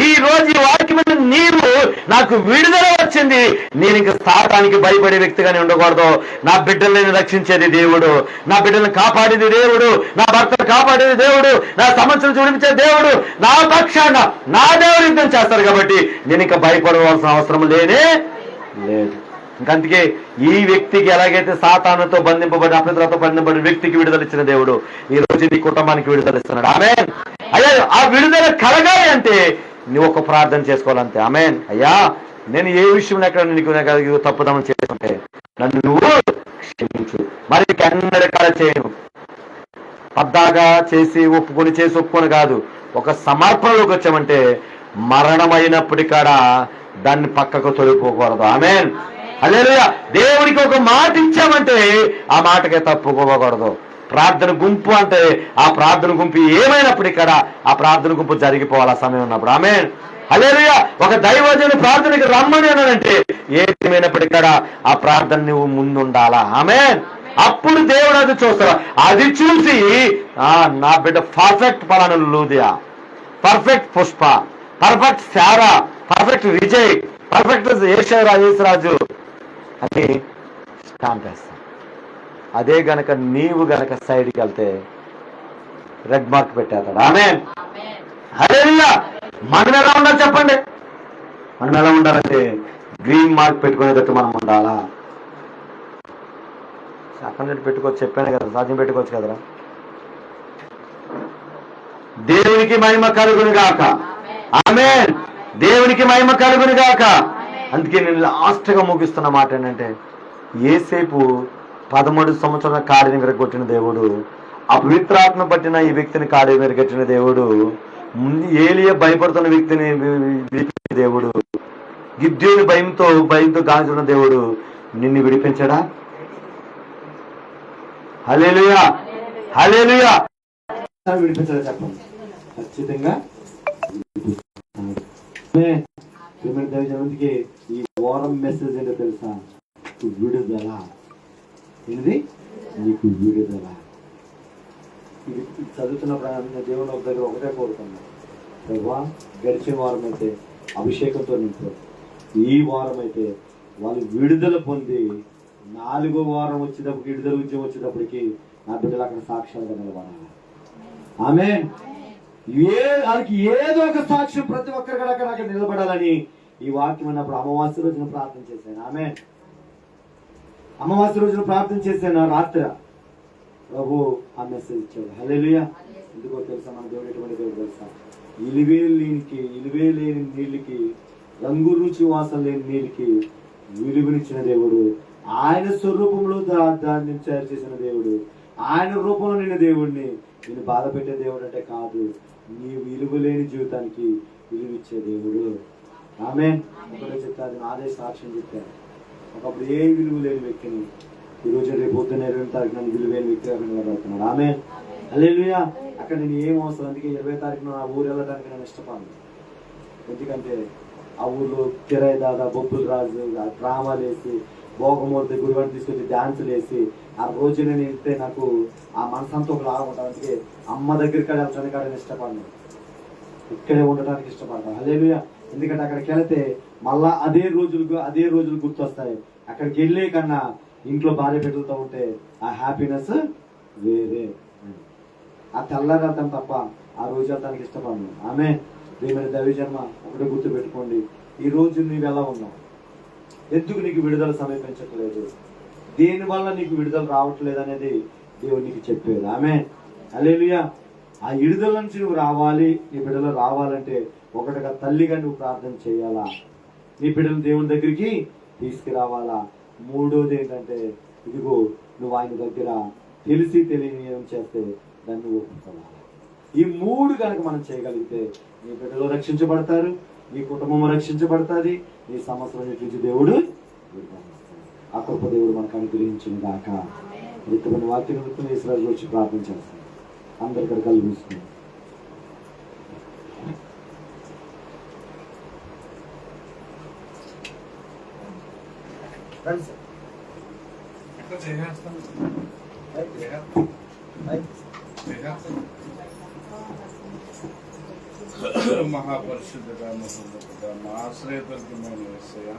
ఈ రోజు ఈ వాక్యము నీవు నాకు విడుదల వచ్చింది, నేను ఇంకా సాతానికి భయపడే వ్యక్తిగానే ఉండకూడదు. నా బిడ్డలను రక్షించేది దేవుడు, నా బిడ్డలను కాపాడేది దేవుడు, నా భర్తను కాపాడేది దేవుడు, నా సమస్యలు చూపించే దేవుడు, నా పక్షాన నా దేవుడు యుద్ధం చేస్తారు కాబట్టి నేను ఇంకా భయపడవలసిన అవసరం లేనే లేదు. ఇంకందుకే ఈ వ్యక్తికి ఎలాగైతే సాతానుతో బంధింపబడి అపవిత్రతో బంధింపబడిన వ్యక్తికి విడుదల ఇచ్చిన దేవుడు ఈ రోజు నీ కుటుంబానికి విడుదల ఇస్తున్నాడు. ఆమేన్. అయ్యా ఆ విడుదల కలగాలి అంటే నువ్వు ఒక ప్రార్థన చేసుకోవాలంతే. ఆమేన్. అయ్యా నేను ఏ విషయంలో ఎక్కడ నీకు తప్పుదమని చేసుకుంటే నన్ను నువ్వు క్షమించు, మరి ఎన్నడూ చేయను. పద్దాగా చేసి ఒప్పుకొని కాదు, ఒక సమర్పణలోకి వచ్చామంటే మరణమైనప్పటికాడ దాన్ని పక్కకు తొలిపోకూడదు. ఆమేన్. హల్లెలూయా. దేవునికి ఒక మాట ఇచ్చామంటే ఆ మాటకే తప్పుకోకూడదు. ప్రార్థన గుంపు అంటే ఆ ప్రార్థన గుంపు ఏమైనప్పటికీ ఆ ప్రార్థన గుంపు జరిగిపోవాలి ఆ సమయం ఉన్నప్పుడు. ఆమేన్. హల్లెలూయా. ఒక దైవజనుని ప్రార్థనకి రమ్మని అనంటే ఏమైనప్పటికీ ఆ ప్రార్థన నువ్వు ముందుండాలా. ఆమేన్. అప్పుడు దేవుడు అది చూస్తాడు. అది చూసి నా బిడ్డ పర్ఫెక్ట్ పలానా Lydia, perfect Pushpa, perfect Sarah, perfect Vijay, perfect Yesaraju అని స్టాంప్ వేస్తాం. అదే గనక నీవు గనక సైడ్కి వెళ్తే రెడ్ మార్క్ పెట్టేస్తాడు. ఆమేన్. హల్లెలూయా. మనం ఎలా ఉండాలి చెప్పండి? మనం ఎలా ఉండాలంటే గ్రీన్ మార్క్ పెట్టుకునేటట్టు మనం ఉండాలా. అక్కడ పెట్టుకోవచ్చు, చెప్పాను కదా, సాధ్యం పెట్టుకోవచ్చు కదరా. దేవునికి మహిమ కలుగును గాక. ఆమేన్. దేవునికి మహిమ కలుగును గాక. అందుకే నేను లాస్ట్ గా ముగిస్తున్న మాట ఏంటంటే, యేసేపు 13 సంవత్సరాల కాడిని విరగొట్టిన దేవుడు, అపవిత్రాత్మ పట్టిన ఈ వ్యక్తిని కాడి విరగొట్టిన దేవుడు, ముందు ఏలియా భయపడుతున్న వ్యక్తిని విడిపించిన దేవుడు, గిద్యోని భయంతో గాంచున్న దేవుడు నిన్ను విడిపించడా? హల్లెలూయా. హల్లెలూయా. విడిపించడా చెప్పండి? ఖచ్చితంగా దైవజనుడికి ఈ వారం మెసేజ్ ఏంటో తెలుసా? విడుదల. ఏంటిది? నీకు విడుదల. ఇది చదువుతున్నప్పుడు దేవుని దగ్గర ఒకటే కోరుకున్నాను, ప్రభా గడిచిన వారం అయితే అభిషేకంతో నింపు, ఈ వారం అయితే వాళ్ళు విడుదల పొంది 4వ వారం వచ్చేటప్పటికి విడుదల ఉద్యమం వచ్చేటప్పటికి నా బిడ్డలు అక్కడ సాక్ష్యాలుగా నిలబడాలి. ఆమేన్. వాళ్ళకి ఏదో ఒక సాక్ష్యం ప్రతి ఒక్కరికి అక్కడ నిలబడాలని ఈ వాక్యం అన్నప్పుడు అమావాస్య రోజున ప్రార్థన చేశాను. ఆమేన్. అమావాస్య రోజున ప్రార్థన చేశాను. రాత్రి ప్రభు ఆ మెసేజ్ ఇచ్చాడు. హల్లెలూయా. ఎందుకో తెలుసా? మన దేవుడు ఎటువంటి దేవుడు తెలుసా? ఇలివే లేని నీళ్ళకి, రంగు రుచి వాసన లేని నీళ్ళకి విలువనిచ్చిన దేవుడు, ఆయన స్వరూపంలో దాన్ని తయారు చేసిన దేవుడు, ఆయన రూపంలో నిన్న దేవుడిని నేను బాధ పెట్టే దేవుడు అంటే కాదు, నీ విలువ లేని జీవితానికి విలువిచ్చే దేవుడు. ఆమేన్. ఒకటే చెప్తారు, నాదే సాక్ష్యం చెప్పారు. ఒకప్పుడు ఏ విలువ లేని వ్యక్తిని ఈరోజు రేపు పొద్దున్న 20వ తారీఖున విలువైన వ్యక్తిగా నిలబడుతున్నాడు. ఆమేన్. హల్లెలూయా. అక్కడ నేను ఏం అవసరం, అందుకే 20వ తారీఖున ఆ ఊరు వెళ్ళడానికి నేను ఇష్టపడను. ఎందుకంటే ఆ ఊర్లో కిరాయి దాదా, బొబ్బులు రాజు డ్రామాలు వేసి, భోగమూర్తి గురువారిని తీసుకొచ్చి డాన్సులు వేసి ఆ రోజు నేను వెళ్తే నాకు ఆ మనసంతా ఒక లాగా ఉంటుంది. అందుకే అమ్మ దగ్గరికి వెళ్తాను కాడని ఇష్టపడను, ఇక్కడే ఉండటానికి ఇష్టపడతాను. హల్లెలూయా. ఎందుకంటే అక్కడికి వెళితే మళ్ళా అదే రోజులు గుర్తొస్తాయి. అక్కడికి వెళ్ళే కన్నా ఇంట్లో భార్య బిడ్డలతో ఉంటే ఆ హ్యాపీనెస్ వేరే. ఆ తెల్లారి వెళ్తాను తప్ప ఆ రోజు వెళ్తానికి ఇష్టపడను. ఆమె ప్రియమైన దైవజన్మ ఒకటి గుర్తు పెట్టుకోండి, ఈ రోజు నువ్వు ఎలా ఉన్నావు? ఎందుకు నీకు విడుదల సమీపించట్లేదు? దేనివల్ల నీకు విడుదల రావట్లేదు అనేది దేవుడు నీకు చెప్పేది. ఆమె హల్లెలూయా. ఆ విడుదల నుంచి నువ్వు రావాలి, నీ బిడ్డలు రావాలంటే ఒకటిగా తల్లిగా నువ్వు ప్రార్థన చేయాలా, నీ బిడ్డలు దేవుని దగ్గరికి తీసుకురావాలా. మూడోది ఏంటంటే, ఇదిగో నువ్వు ఆయన దగ్గర తెలిసి తెలియని ఏం చేస్తే దాన్ని ఒప్పుకోవాలి. ఈ 3 కనుక మనం చేయగలిగితే నీ బిడ్డలు రక్షించబడతారు, నీ కుటుంబం రక్షించబడుతుంది, నీ సమస్యల నుంచి దేవుడు ఆ కృప దేవుడు మనకు అనుగ్రహించిన దాక. నిత్యమైన వాక్య నిమిత్తం ఈశ్వరాజు వచ్చి ప్రార్థన చేస్తాం. అందరి ఇక్కడ కళ్ళు మూసుకుని మహాపరిశుద్ధ మా ఆశ్రయతర్కమైన యేసయ్య,